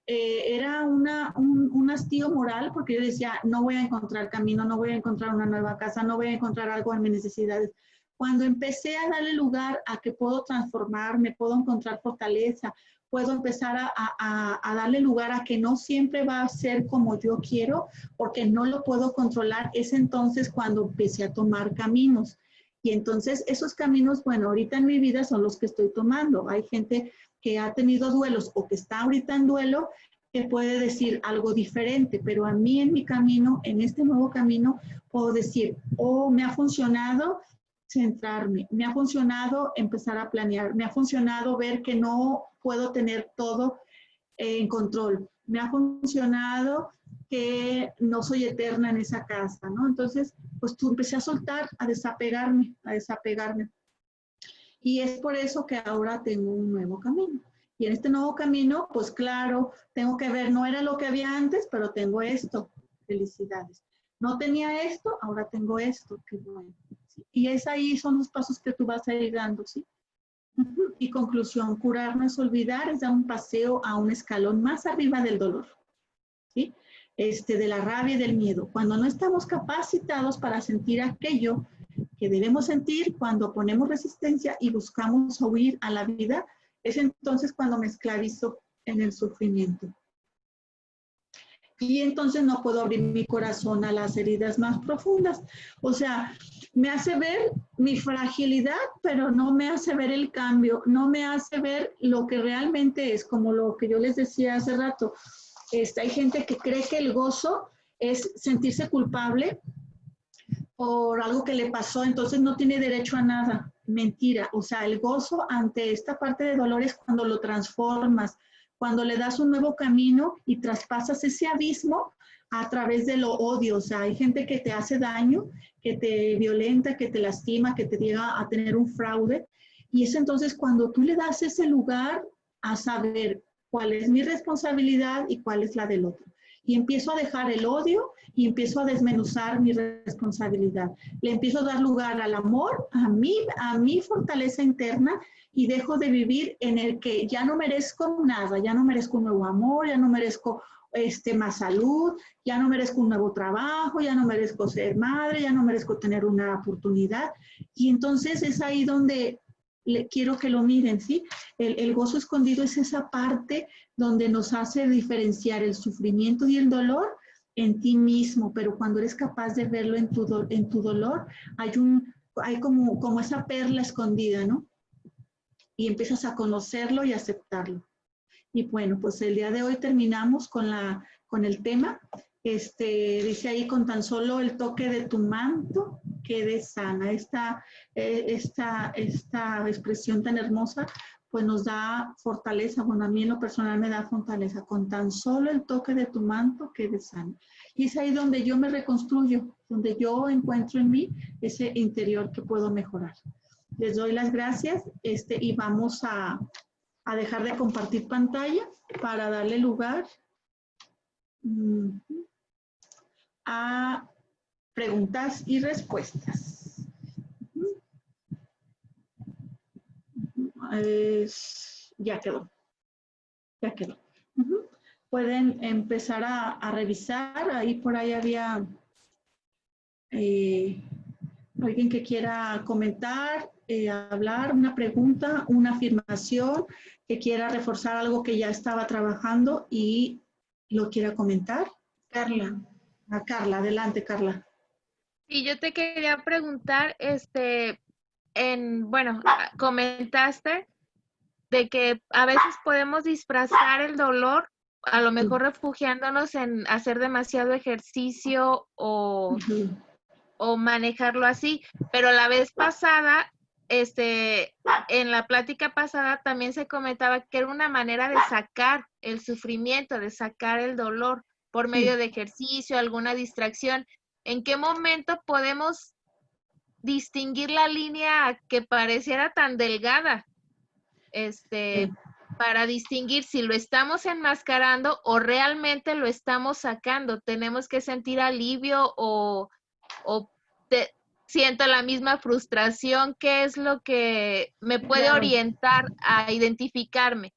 era un hastío moral porque yo decía, no voy a encontrar camino, no voy a encontrar una nueva casa, no voy a encontrar algo en mis necesidades. Cuando empecé a darle lugar a que puedo transformarme, puedo encontrar fortaleza, puedo empezar a darle lugar a que no siempre va a ser como yo quiero, porque no lo puedo controlar, es entonces cuando empecé a tomar caminos. Y entonces esos caminos, bueno, ahorita en mi vida son los que estoy tomando. Hay gente que ha tenido duelos o que está ahorita en duelo, que puede decir algo diferente, pero a mí en mi camino, en este nuevo camino, puedo decir, oh, me ha funcionado centrarme, me ha funcionado empezar a planear, me ha funcionado ver que no puedo tener todo en control, me ha funcionado que no soy eterna en esa casa, ¿no? Entonces, pues tú empecé a soltar, a desapegarme, Y es por eso que ahora tengo un nuevo camino. Y en este nuevo camino, pues claro, tengo que ver, no era lo que había antes, pero tengo esto. Felicidades. No tenía esto, ahora tengo esto. Qué bueno. ¿Sí? Y es ahí, son los pasos que tú vas a ir dando, ¿sí? Y conclusión, curar no es olvidar, es dar un paseo a un escalón más arriba del dolor, ¿sí? De la rabia y del miedo. Cuando no estamos capacitados para sentir aquello que debemos sentir, cuando ponemos resistencia y buscamos huir a la vida, es entonces cuando me esclavizo en el sufrimiento. Y entonces no puedo abrir mi corazón a las heridas más profundas. O sea, me hace ver mi fragilidad, pero no me hace ver el cambio, no me hace ver lo que realmente es, como lo que yo les decía hace rato. Hay gente que cree que el gozo es sentirse culpable por algo que le pasó, entonces no tiene derecho a nada. Mentira. O sea, el gozo ante esta parte de dolor es cuando lo transformas, cuando le das un nuevo camino y traspasas ese abismo a través de lo odio. O sea, hay gente que te hace daño, que te violenta, que te lastima, que te llega a tener un fraude. Y es entonces cuando tú le das ese lugar a saber cuál es mi responsabilidad y cuál es la del otro. Y empiezo a dejar el odio y empiezo a desmenuzar mi responsabilidad. Le empiezo a dar lugar al amor, a mi fortaleza interna, y dejo de vivir en el que ya no merezco nada, ya no merezco un nuevo amor, ya no merezco más salud, ya no merezco un nuevo trabajo, ya no merezco ser madre, ya no merezco tener una oportunidad. Y entonces es ahí donde quiero que lo miren, ¿sí? El gozo escondido es esa parte donde nos hace diferenciar el sufrimiento y el dolor en ti mismo, pero cuando eres capaz de verlo en tu dolor, hay como esa perla escondida, ¿no? Y empiezas a conocerlo y aceptarlo. Y bueno, pues el día de hoy terminamos con el tema. Dice ahí, con tan solo el toque de tu manto, quedes sana. Esta expresión tan hermosa, pues nos da fortaleza. Bueno, a mí en lo personal me da fortaleza. Con tan solo el toque de tu manto, quedes sana. Y es ahí donde yo me reconstruyo, donde yo encuentro en mí ese interior que puedo mejorar. Les doy las gracias y vamos a dejar de compartir pantalla para darle lugar a preguntas y respuestas. Ya quedó. Pueden empezar a revisar. Ahí por ahí había alguien que quiera comentar, hablar, una pregunta, una afirmación, que quiera reforzar algo que ya estaba trabajando y lo quiera comentar. Carla. Carla, adelante, Carla. Y yo te quería preguntar, bueno, comentaste de que a veces podemos disfrazar el dolor, a lo mejor refugiándonos en hacer demasiado ejercicio o manejarlo así, pero la vez pasada, en la plática pasada también se comentaba que era una manera de sacar el sufrimiento, de sacar el dolor por medio de ejercicio, alguna distracción. ¿En qué momento podemos distinguir la línea que pareciera tan delgada? Para distinguir si lo estamos enmascarando o realmente lo estamos sacando. Tenemos que sentir alivio o siento la misma frustración. ¿Qué es lo que me puede orientar a identificarme?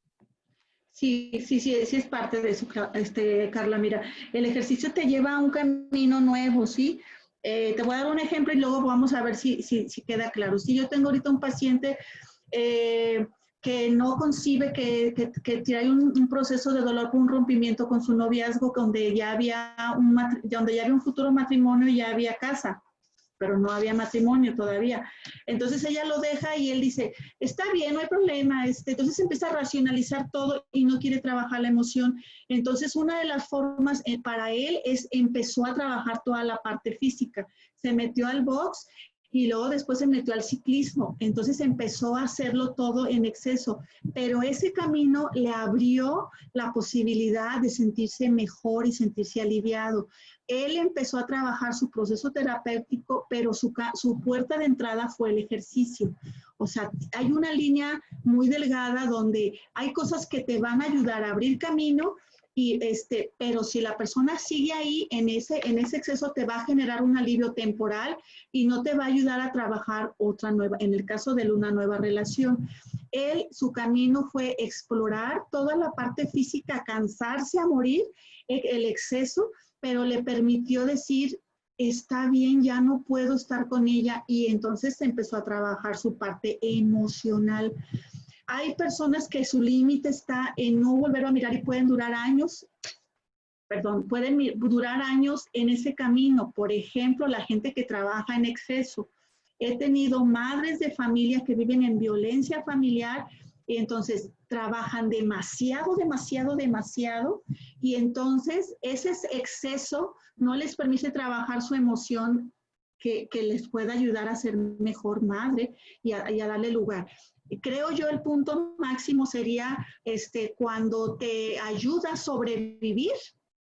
Sí, es parte de eso, Carla. Mira, el ejercicio te lleva a un camino nuevo, ¿sí? Te voy a dar un ejemplo y luego vamos a ver si queda claro. Si yo tengo ahorita un paciente que no concibe que hay un proceso de dolor por un rompimiento con su noviazgo, donde ya había un futuro matrimonio y ya había casa, pero no había matrimonio todavía. Entonces ella lo deja y él dice, está bien, no hay problema. Entonces empieza a racionalizar todo y no quiere trabajar la emoción. Entonces una de las formas para él empezó a trabajar toda la parte física. Se metió al box y luego después se metió al ciclismo. Entonces empezó a hacerlo todo en exceso. Pero ese camino le abrió la posibilidad de sentirse mejor y sentirse aliviado. Él empezó a trabajar su proceso terapéutico, pero su puerta de entrada fue el ejercicio. O sea, hay una línea muy delgada donde hay cosas que te van a ayudar a abrir camino, pero si la persona sigue ahí, en ese exceso te va a generar un alivio temporal y no te va a ayudar a trabajar otra nueva, en el caso de una nueva relación. Su camino fue explorar toda la parte física, cansarse a morir, el exceso, pero le permitió decir, está bien, ya no puedo estar con ella, y entonces empezó a trabajar su parte emocional. Hay personas que su límite está en no volver a mirar y pueden durar años, en ese camino. Por ejemplo, la gente que trabaja en exceso. He tenido madres de familia que viven en violencia familiar y entonces trabajan demasiado, y entonces ese exceso no les permite trabajar su emoción que les pueda ayudar a ser mejor madre y a darle lugar. Creo yo el punto máximo sería cuando te ayuda a sobrevivir,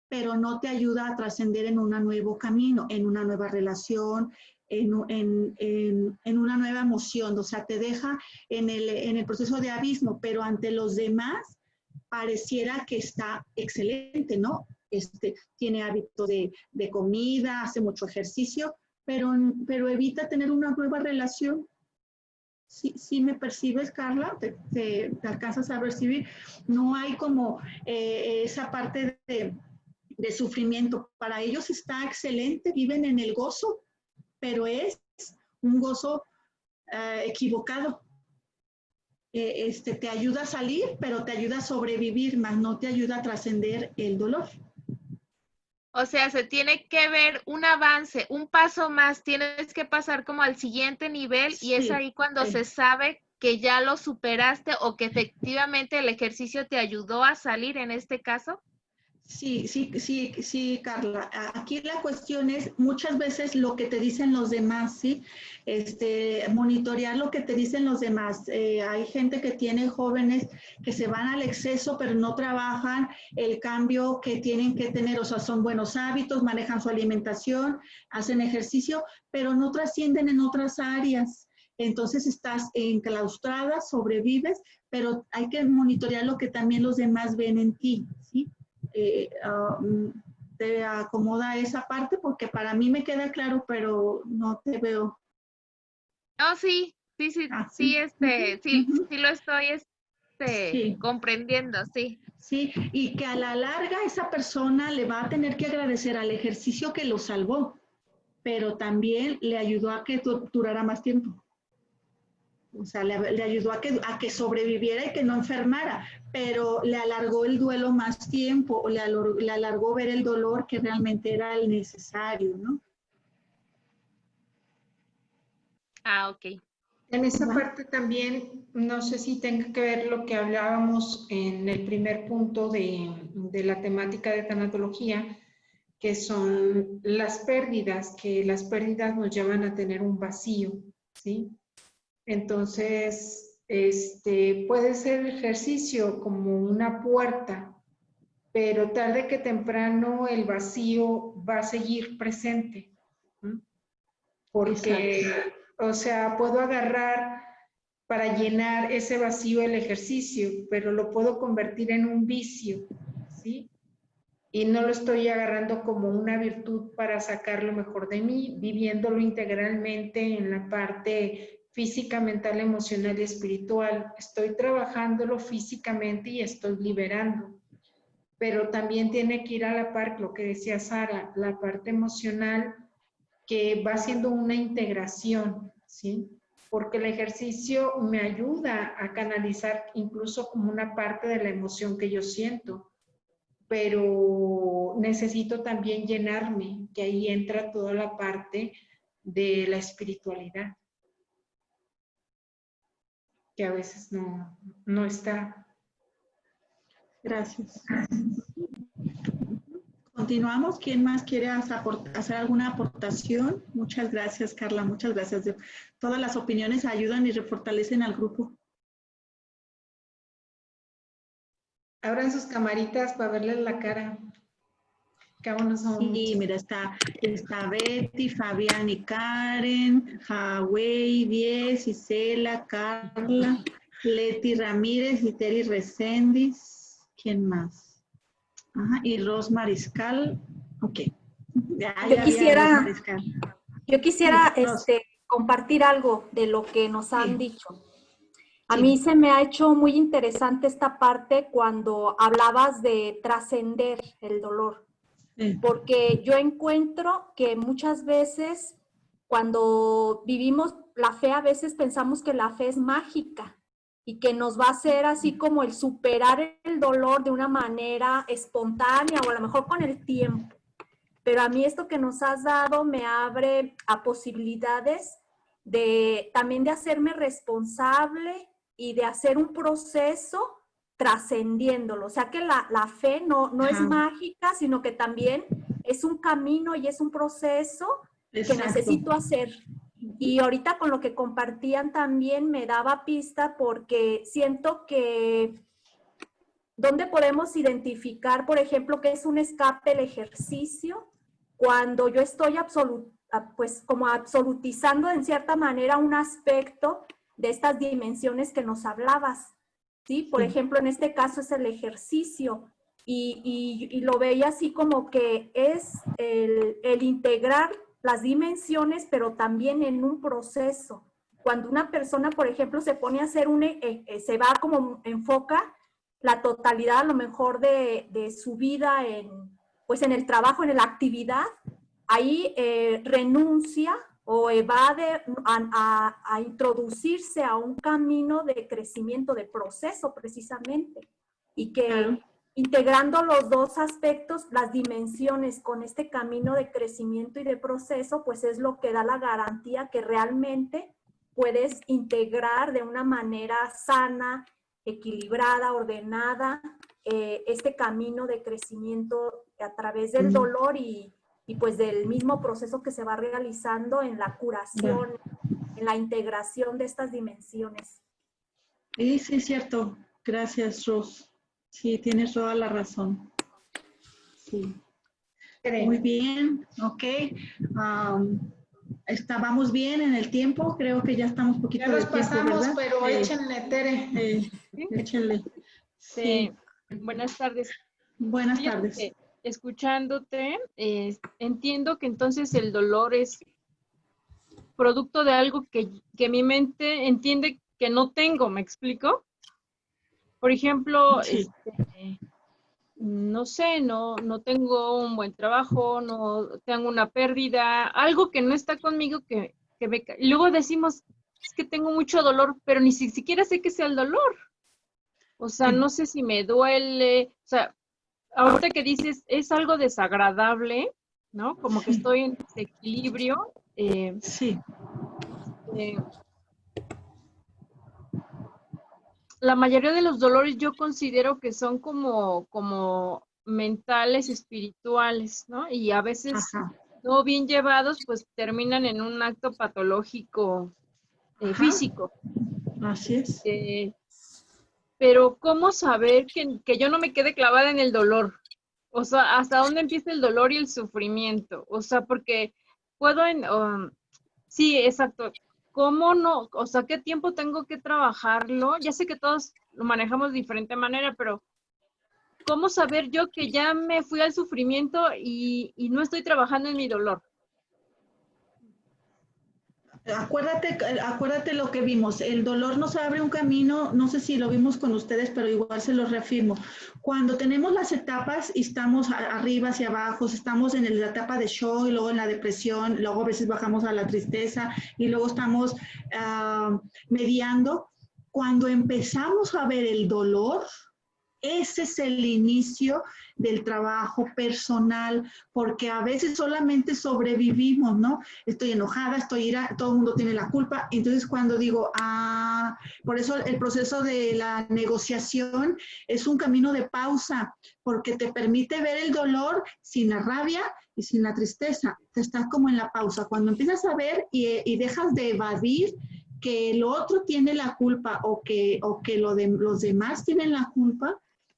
pero no te ayuda a trascender en un nuevo camino, en una nueva relación, en una nueva emoción. O sea, te deja en el proceso de abismo, pero ante los demás pareciera que está excelente, ¿no? Tiene hábito de comida, hace mucho ejercicio, pero evita tener una nueva relación. Sí me percibes, Carla, te alcanzas a percibir. No hay como esa parte de sufrimiento. Para ellos está excelente, viven en el gozo, pero es un gozo equivocado. Te ayuda a salir, pero te ayuda a sobrevivir, más no te ayuda a trascender el dolor. O sea, se tiene que ver un avance, un paso más, tienes que pasar como al siguiente nivel, y es ahí cuando se sabe que ya lo superaste o que efectivamente el ejercicio te ayudó a salir en este caso. Sí, Carla. Aquí la cuestión es muchas veces lo que te dicen los demás, ¿sí? Monitorear lo que te dicen los demás. Hay gente que tiene jóvenes que se van al exceso, pero no trabajan el cambio que tienen que tener. O sea, son buenos hábitos, manejan su alimentación, hacen ejercicio, pero no trascienden en otras áreas. Entonces estás enclaustrada, sobrevives, pero hay que monitorear lo que también los demás ven en ti, ¿sí? Te acomoda esa parte, porque para mí me queda claro, pero no te veo. No, sí, lo estoy Sí. comprendiendo, sí. Sí, y que a la larga esa persona le va a tener que agradecer al ejercicio que lo salvó, pero también le ayudó a que durara más tiempo. O sea, le ayudó a que sobreviviera y que no enfermara, pero le alargó el duelo más tiempo, o le alargó ver el dolor que realmente era el necesario, ¿no? Ok. En esa parte también, no sé si tenga que ver lo que hablábamos en el primer punto de la temática de tanatología, que son las pérdidas, que las pérdidas nos llevan a tener un vacío, ¿sí? Entonces, puede ser el ejercicio como una puerta, pero tarde que temprano el vacío va a seguir presente, ¿no? Porque, o sea, puedo agarrar para llenar ese vacío el ejercicio, pero lo puedo convertir en un vicio, ¿sí? Y no lo estoy agarrando como una virtud para sacar lo mejor de mí, viviéndolo integralmente en la parte física, mental, emocional y espiritual. Estoy trabajándolo físicamente y estoy liberando. Pero también tiene que ir a la par, lo que decía Sara, la parte emocional, que va siendo una integración, ¿sí? Porque el ejercicio me ayuda a canalizar incluso como una parte de la emoción que yo siento, pero necesito también llenarme, que ahí entra toda la parte de la espiritualidad, que a veces no está. Gracias. Continuamos. ¿Quién más quiere hacer alguna aportación? Muchas gracias, Carla. Muchas gracias. Todas las opiniones ayudan y refortalecen al grupo. Abran sus camaritas para verles la cara. Sí, mira, está Betty, Fabián y Karen, Hawei, Diez, Isela, Carla, Leti Ramírez y Terry Reséndiz. ¿Quién más? Ajá, y Ros Mariscal, ok. Yo quisiera Ros. compartir algo de lo que nos han Sí. dicho. A Sí. mí se me ha hecho muy interesante esta parte cuando hablabas de trascender el dolor, Sí. porque yo encuentro que muchas veces cuando vivimos la fe, a veces pensamos que la fe es mágica y que nos va a hacer así como el superar el dolor de una manera espontánea o a lo mejor con el tiempo. Pero a mí esto que nos has dado me abre a posibilidades también de hacerme responsable y de hacer un proceso trascendiéndolo. O sea que la fe no es mágica, sino que también es un camino y es un proceso que necesito hacer. Y ahorita con lo que compartían también me daba pista porque siento que ¿dónde podemos identificar, por ejemplo, qué es un escape el ejercicio? Cuando yo estoy pues como absolutizando en cierta manera un aspecto de estas dimensiones que nos hablabas, ¿sí? Por ejemplo, en este caso es el ejercicio y lo veía así como que es el integrar las dimensiones, pero también en un proceso. Cuando una persona, por ejemplo, se pone a hacer se va como enfoca la totalidad a lo mejor de su vida pues en el trabajo, en la actividad, ahí renuncia o evade a introducirse a un camino de crecimiento, de proceso precisamente. Y que integrando los dos aspectos, las dimensiones con este camino de crecimiento y de proceso, pues es lo que da la garantía que realmente puedes integrar de una manera sana, equilibrada, ordenada, este camino de crecimiento a través del dolor y pues del mismo proceso que se va realizando en la curación, en la integración de estas dimensiones. Sí, sí, es cierto. Gracias, Ros. Sí, tienes toda la razón. Sí. Muy bien, ok. Estábamos bien en el tiempo, creo que ya estamos un poquito ya nos de tiempo, pasamos, ¿verdad? pero échenle, Tere. Échenle. Sí. Buenas tardes. Buenas Fíjate tardes. que, escuchándote, entiendo que entonces el dolor es producto de algo que mi mente entiende que no tengo, ¿me explico? Por ejemplo, Sí. no sé, no tengo un buen trabajo, no tengo una pérdida, algo que no está conmigo y luego decimos, es que tengo mucho dolor, pero ni siquiera sé qué sea el dolor. O sea, no sé si me duele, o sea, ahorita que dices, es algo desagradable, ¿no? Como que estoy en desequilibrio. Sí. La mayoría de los dolores yo considero que son como mentales, espirituales, ¿no? Y a veces, no bien llevados, pues terminan en un acto patológico físico. Así es. Pero ¿cómo saber que yo no me quede clavada en el dolor? O sea, ¿hasta dónde empieza el dolor y el sufrimiento? O sea, porque puedo sí, exacto. ¿Cómo no? O sea, ¿qué tiempo tengo que trabajarlo? Ya sé que todos lo manejamos de diferente manera, pero ¿cómo saber yo que ya me fui al sufrimiento y no estoy trabajando en mi dolor? Acuérdate lo que vimos. El dolor nos abre un camino, no sé si lo vimos con ustedes, pero igual se lo reafirmo. Cuando tenemos las etapas y estamos arriba hacia abajo, estamos en la etapa de shock y luego en la depresión, luego a veces bajamos a la tristeza y luego estamos mediando. Cuando empezamos a ver el dolor, ese es el inicio del trabajo personal, porque a veces solamente sobrevivimos, ¿no? Estoy enojada, estoy ira, todo el mundo tiene la culpa. Entonces cuando digo, por eso el proceso de la negociación es un camino de pausa, porque te permite ver el dolor sin la rabia y sin la tristeza. Te estás como en la pausa. Cuando empiezas a ver y dejas de evadir que el otro tiene la culpa o que los demás tienen la culpa,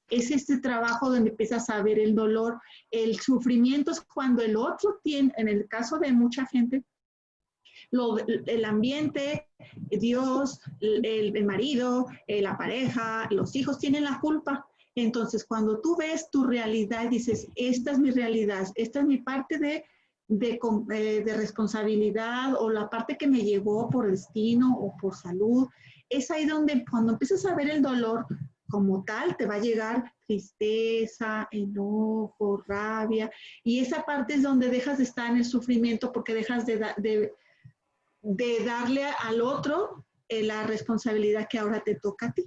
es este trabajo donde empiezas a ver el dolor. El sufrimiento es cuando el otro tiene, en el caso de mucha gente, el ambiente, Dios, el marido, la pareja, los hijos tienen la culpa. Entonces, cuando tú ves tu realidad y dices, esta es mi realidad, esta es mi parte de responsabilidad o la parte que me llevó por destino o por salud, es ahí donde cuando empiezas a ver el dolor como tal, te va a llegar tristeza, enojo, rabia, y esa parte es donde dejas de estar en el sufrimiento porque dejas de darle al otro la responsabilidad que ahora te toca a ti.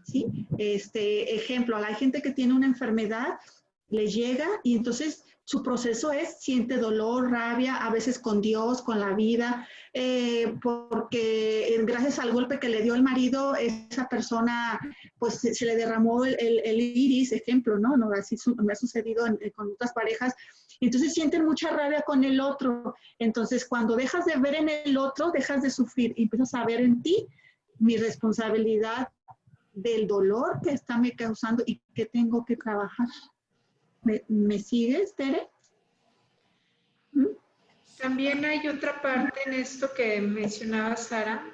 ¿Sí? Ejemplo, a la gente que tiene una enfermedad, le llega y entonces su proceso es, siente dolor, rabia, a veces con Dios, con la vida, porque gracias al golpe que le dio el marido, esa persona, pues se le derramó el iris, ejemplo, ¿no? No así me ha sucedido con otras parejas. Entonces sienten mucha rabia con el otro. Entonces cuando dejas de ver en el otro, dejas de sufrir y empiezas a ver en ti mi responsabilidad del dolor que está me causando y que tengo que trabajar. ¿Me sigues, Tere? También hay otra parte en esto que mencionaba Sara.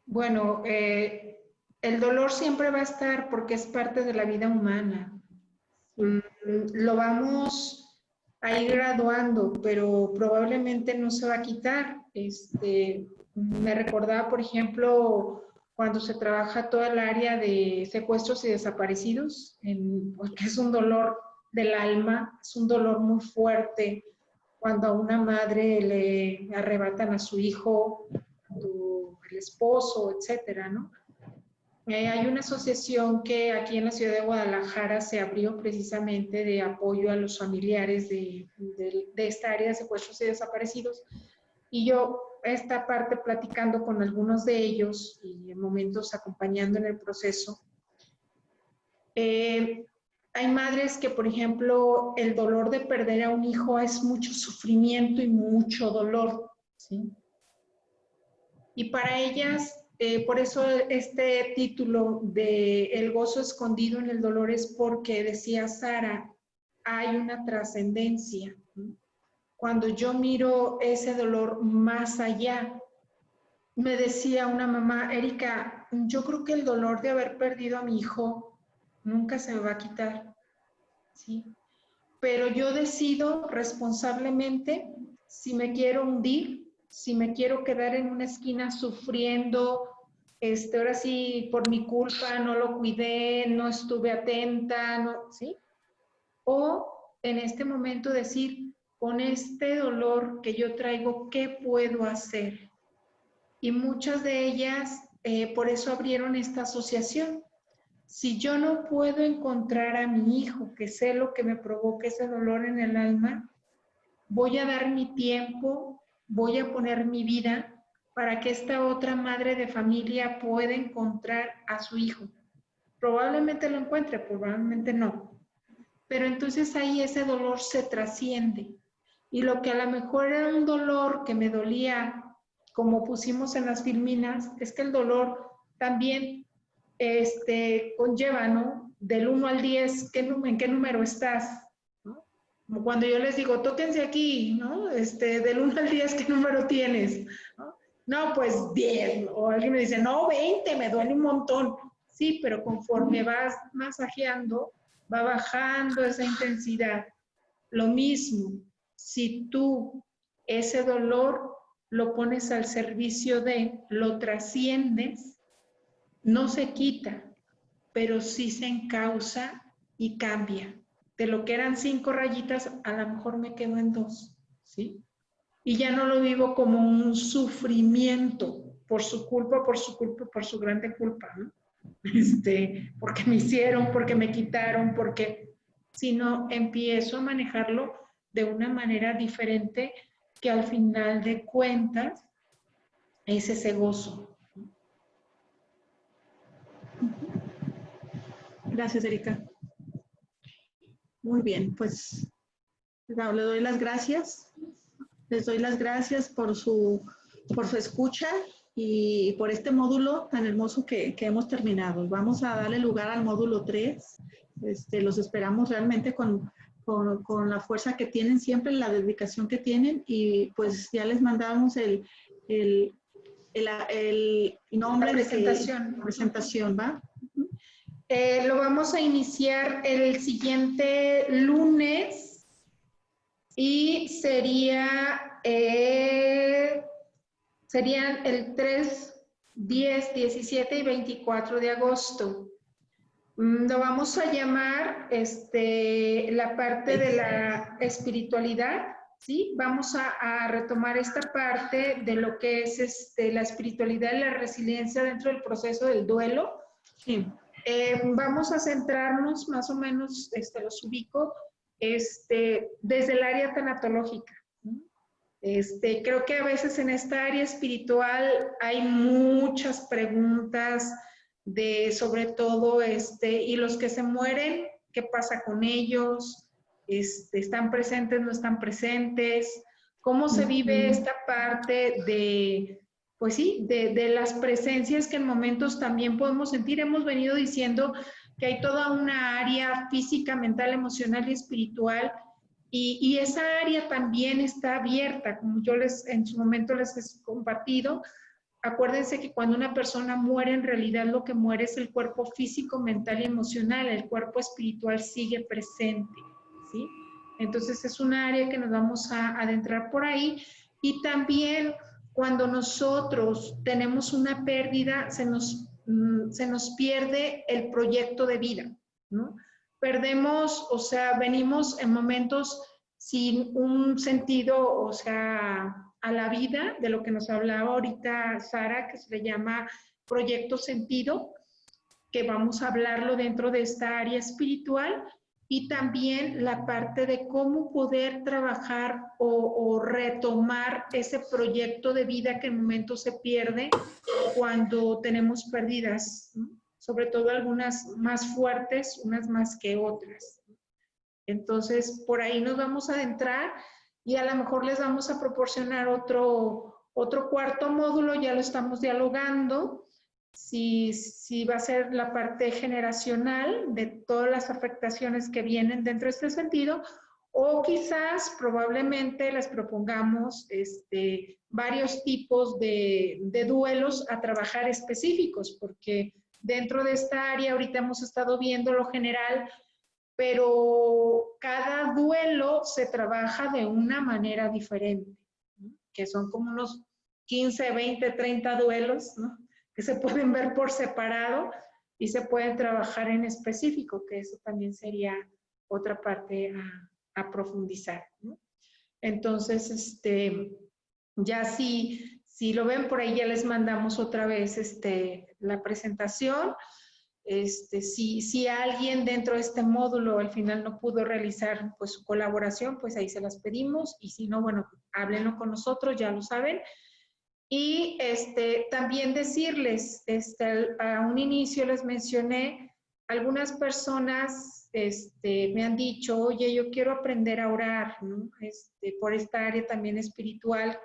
Bueno, el dolor siempre va a estar porque es parte de la vida humana. Lo vamos a ir graduando, pero probablemente no se va a quitar. Me recordaba, por ejemplo, cuando se trabaja toda el área de secuestros y desaparecidos, porque es un dolor del alma, es un dolor muy fuerte cuando a una madre le arrebatan a su hijo, el esposo, etcétera, ¿no? Hay una asociación que aquí en la ciudad de Guadalajara se abrió precisamente de apoyo a los familiares de esta área de secuestros y desaparecidos. Y yo, esta parte platicando con algunos de ellos y en momentos acompañando en el proceso, hay madres que, por ejemplo, el dolor de perder a un hijo es mucho sufrimiento y mucho dolor, ¿sí? Y para ellas, por eso este título de El gozo escondido en el dolor es porque, decía Sara, hay una trascendencia. Cuando yo miro ese dolor más allá, me decía una mamá, Erika, yo creo que el dolor de haber perdido a mi hijo nunca se me va a quitar, ¿sí? Pero yo decido responsablemente si me quiero hundir, si me quiero quedar en una esquina sufriendo, ahora sí, por mi culpa no lo cuidé, no estuve atenta, no, ¿sí? O en este momento decir, con este dolor que yo traigo, ¿qué puedo hacer? Y muchas de ellas, por eso abrieron esta asociación. Si yo no puedo encontrar a mi hijo, que sé lo que me provoca ese dolor en el alma, voy a dar mi tiempo, voy a poner mi vida para que esta otra madre de familia pueda encontrar a su hijo. Probablemente lo encuentre, probablemente no. Pero entonces ahí ese dolor se trasciende. Y lo que a lo mejor era un dolor que me dolía, como pusimos en las filminas, es que el dolor también conlleva, ¿no? Del 1 al 10, ¿en qué número estás? ¿No? Como cuando yo les digo, tóquense aquí, ¿no? Del 1 al 10, ¿qué número tienes? No, pues 10. O alguien me dice, no, 20, me duele un montón. Sí, pero conforme vas masajeando, va bajando esa intensidad. Lo mismo, si tú ese dolor lo pones al servicio lo trasciendes, no se quita, pero sí se encausa y cambia. De lo que eran 5 rayitas, a lo mejor me quedo en 2, ¿sí? Y ya no lo vivo como un sufrimiento por su culpa, por su grande culpa, ¿no? Porque me hicieron, porque me quitaron, sino empiezo a manejarlo de una manera diferente que al final de cuentas es ese gozo. Gracias, Erika. Muy bien, pues le doy las gracias. Les doy las gracias por su escucha y por este módulo tan hermoso que hemos terminado. Vamos a darle lugar al módulo 3. Los esperamos realmente con la fuerza que tienen siempre, la dedicación que tienen y pues ya les mandamos el nombre La presentación. de presentación, ¿va? Lo vamos a iniciar el siguiente lunes y serían el 3, 10, 17 y 24 de agosto. Lo vamos a llamar la parte de la espiritualidad, ¿sí? Vamos a retomar esta parte de lo que es la espiritualidad y la resiliencia dentro del proceso del duelo. Sí. Vamos a centrarnos más o menos, los ubico, desde el área tanatológica. Creo que a veces en esta área espiritual hay muchas preguntas sobre todo, y los que se mueren, ¿qué pasa con ellos? ¿Están presentes, no están presentes? ¿Cómo se vive esta parte pues sí, de las presencias que en momentos también podemos sentir? Hemos venido diciendo que hay toda una área física, mental, emocional y espiritual, y esa área también está abierta, como yo en su momento les he compartido. Acuérdense que cuando una persona muere, en realidad lo que muere es el cuerpo físico, mental y emocional. El cuerpo espiritual sigue presente, ¿sí? Entonces es un área que nos vamos a adentrar por ahí. Y también cuando nosotros tenemos una pérdida, se nos pierde el proyecto de vida, ¿no? Perdemos, o sea, venimos en momentos sin un sentido, o sea, a la vida, de lo que nos hablaba ahorita Sara, que se le llama proyecto sentido, que vamos a hablarlo dentro de esta área espiritual, y también la parte de cómo poder trabajar o retomar ese proyecto de vida que en momentos se pierde cuando tenemos pérdidas, ¿no? Sobre todo algunas más fuertes, unas más que otras. Entonces, por ahí nos vamos a adentrar y a lo mejor les vamos a proporcionar otro cuarto módulo, ya lo estamos dialogando, si va a ser la parte generacional de todas las afectaciones que vienen dentro de este sentido, o quizás probablemente les propongamos varios tipos de duelos a trabajar específicos, porque dentro de esta área ahorita hemos estado viendo lo general, pero cada duelo se trabaja de una manera diferente, ¿no? Que son como unos 15, 20, 30 duelos, ¿no? Que se pueden ver por separado y se pueden trabajar en específico, que eso también sería otra parte a profundizar, ¿no? Entonces, ya si lo ven por ahí, ya les mandamos otra vez la presentación. Si alguien dentro de este módulo al final no pudo realizar pues su colaboración, pues ahí se las pedimos, y si no, bueno, háblenlo con nosotros, ya lo saben. Y también decirles, a un inicio les mencioné, algunas personas me han dicho, oye, yo quiero aprender a orar, ¿no? Por esta área también espiritual,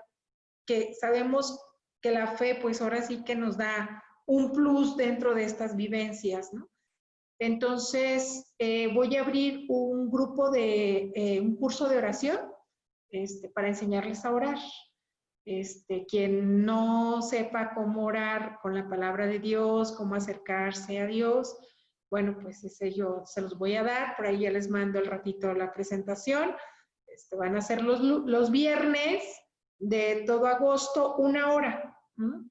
que sabemos que la fe pues ahora sí que nos da un plus dentro de estas vivencias, ¿no? Entonces, voy a abrir un grupo un curso de oración, para enseñarles a orar. Quien no sepa cómo orar con la palabra de Dios, cómo acercarse a Dios, bueno, pues ese yo se los voy a dar, por ahí ya les mando el ratito la presentación. Van a ser los viernes de todo agosto, 1 hora, ¿no?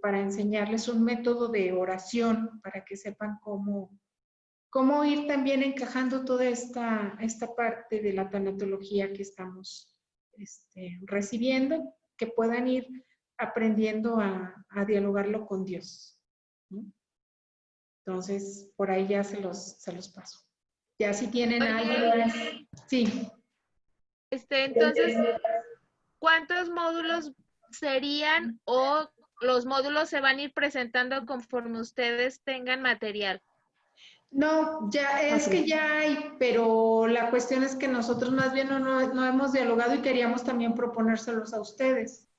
Para enseñarles un método de oración, para que sepan cómo ir también encajando toda esta parte de la tanatología que estamos recibiendo, que puedan ir aprendiendo a dialogarlo con Dios, ¿no? Entonces, por ahí ya se los paso. Ya si tienen algo, sí. Entonces, ¿cuántos módulos serían, o los módulos se van a ir presentando conforme ustedes tengan material? No, ya es que ya hay, pero la cuestión es que nosotros más bien no hemos dialogado y queríamos también proponérselos a ustedes,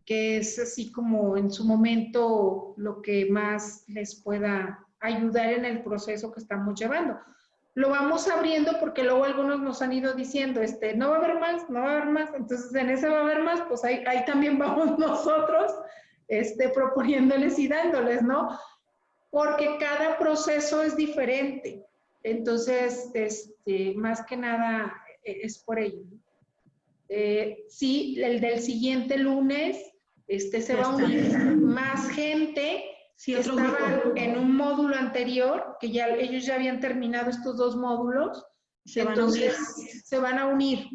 que es así como en su momento lo que más les pueda ayudar en el proceso que estamos llevando. Lo vamos abriendo porque luego algunos nos han ido diciendo, no va a haber más, no va a haber más, entonces en ese va a haber más, pues ahí también vamos nosotros, proponiéndoles y dándoles, ¿no? Porque cada proceso es diferente. Entonces, más que nada es por ello. Sí, el del siguiente lunes, se va a unir más gente Sí, que otro estaban grupo. en un módulo anterior, que ya ellos ya habían terminado estos 2 módulos. Entonces, se van a unir.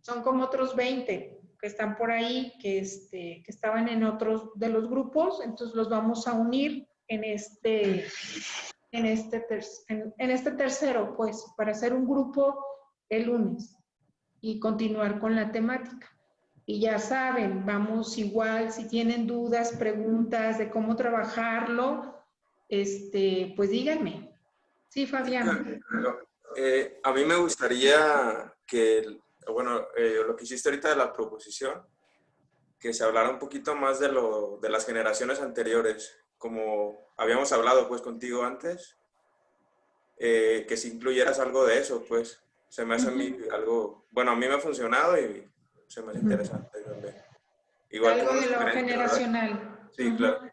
Son como otros 20 que están por ahí, que estaban en otros de los grupos, entonces los vamos a unir en este tercero, pues, para hacer un grupo el lunes y continuar con la temática. Y ya saben, vamos igual, si tienen dudas, preguntas de cómo trabajarlo, pues díganme. Sí, Fabián. A mí me gustaría que, bueno, lo que hiciste ahorita de la proposición, que se hablara un poquito más de las generaciones anteriores, como habíamos hablado pues contigo antes, que si incluyeras algo de eso, pues se me hace a mí algo, bueno, a mí me ha funcionado y se me hace interesante también. Igual que Algo uno de lo diferente, ¿verdad? generacional. Sí, claro.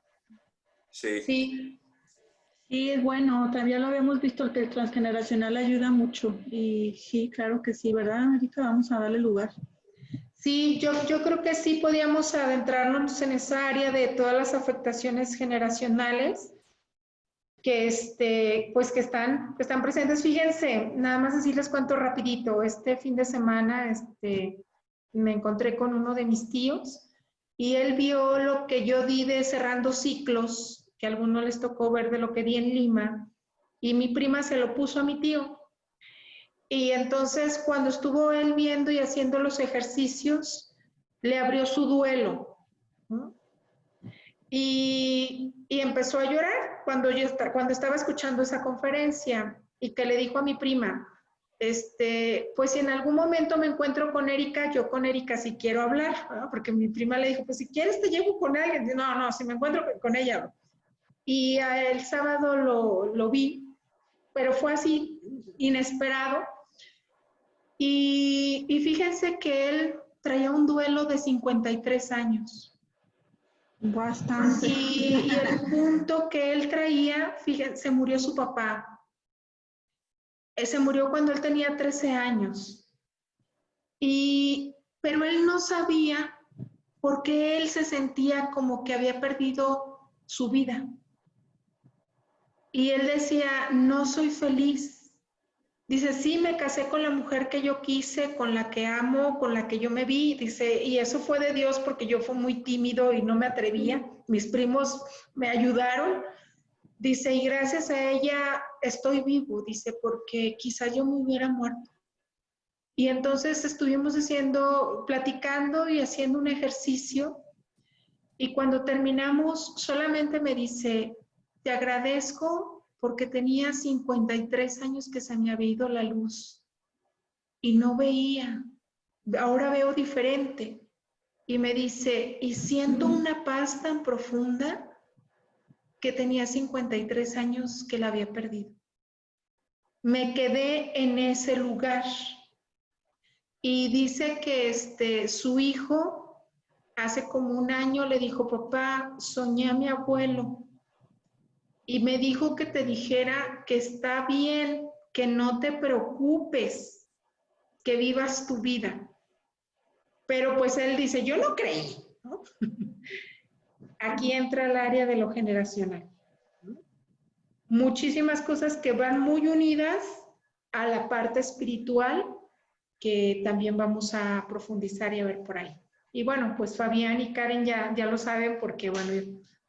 Sí. Sí. Sí, es bueno, también lo habíamos visto que el transgeneracional ayuda mucho y sí, claro que sí, ¿verdad, Erika? Vamos a darle lugar. Sí, yo creo que sí podíamos adentrarnos en esa área de todas las afectaciones generacionales que, pues que están presentes. Fíjense, nada más así les cuento rapidito. Este fin de semana me encontré con uno de mis tíos y él vio lo que yo di de cerrando ciclos, que a algunos les tocó ver de lo que di en Lima, y mi prima se lo puso a mi tío. Y entonces cuando estuvo él viendo y haciendo los ejercicios, le abrió su duelo, ¿no? Y empezó a llorar cuando estaba escuchando esa conferencia y que le dijo a mi prima, pues si en algún momento me encuentro con Erika, yo con Erika sí quiero hablar, ¿no? Porque mi prima le dijo, pues si quieres te llevo con alguien. No, si me encuentro con ella. Y el sábado lo vi, pero fue así inesperado. Y fíjense que él traía un duelo de 53 años. Bastante. Y el punto que él traía, fíjense, se murió su papá. Se murió cuando él tenía 13 años. Pero él no sabía por qué él se sentía como que había perdido su vida. Y él decía, no soy feliz. Dice, sí, me casé con la mujer que yo quise, con la que amo, con la que yo me vi. Dice, y eso fue de Dios porque yo fui muy tímido y no me atrevía. Mis primos me ayudaron. Dice, y gracias a ella estoy vivo. Dice, porque quizá yo me hubiera muerto. Y entonces estuvimos platicando y haciendo un ejercicio. Y cuando terminamos, solamente me dice, te agradezco porque tenía 53 años que se me había ido la luz y no veía. Ahora veo diferente. Y me dice, y siento una paz tan profunda que tenía 53 años que la había perdido. Me quedé en ese lugar. Y dice que su hijo hace como un año le dijo, papá, soñé a mi abuelo y me dijo que te dijera que está bien, que no te preocupes, que vivas tu vida. Pero pues él dice, yo no creí, ¿no? Aquí entra el área de lo generacional. Muchísimas cosas que van muy unidas a la parte espiritual que también vamos a profundizar y a ver por ahí. Y bueno, pues Fabián y Karen ya lo saben porque, bueno,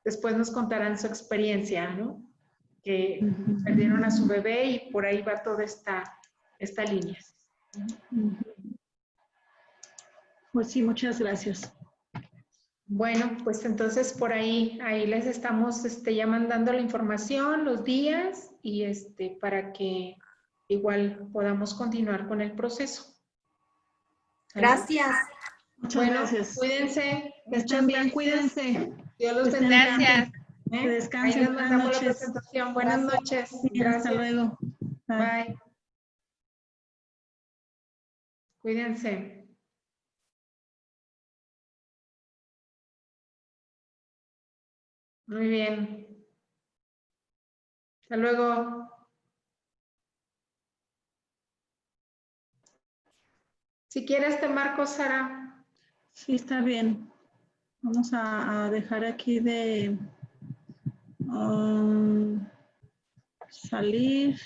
después nos contarán su experiencia, ¿no? Que perdieron a su bebé y por ahí va toda esta línea. Pues sí, muchas gracias. Bueno, pues entonces por ahí les estamos ya mandando la información, los días y para que igual podamos continuar con el proceso. ¿Sale? Gracias. Muchas gracias. Cuídense. Estén bien, cuídense. Dios los Estén bendiga. Gracias. Que descansen. Ahí les Buenas mandamos la noches. presentación. Buenas noches. Sí, Gracias. hasta luego. Bye. Cuídense. Muy bien. Hasta luego. Si quieres te marco, Sara. Sí, está bien. Vamos a dejar aquí de salir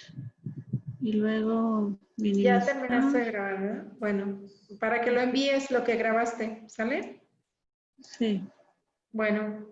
y luego Ya minimizar. terminaste de grabar, ¿verdad? Bueno, para que lo envíes lo que grabaste, ¿sale? Sí. Bueno.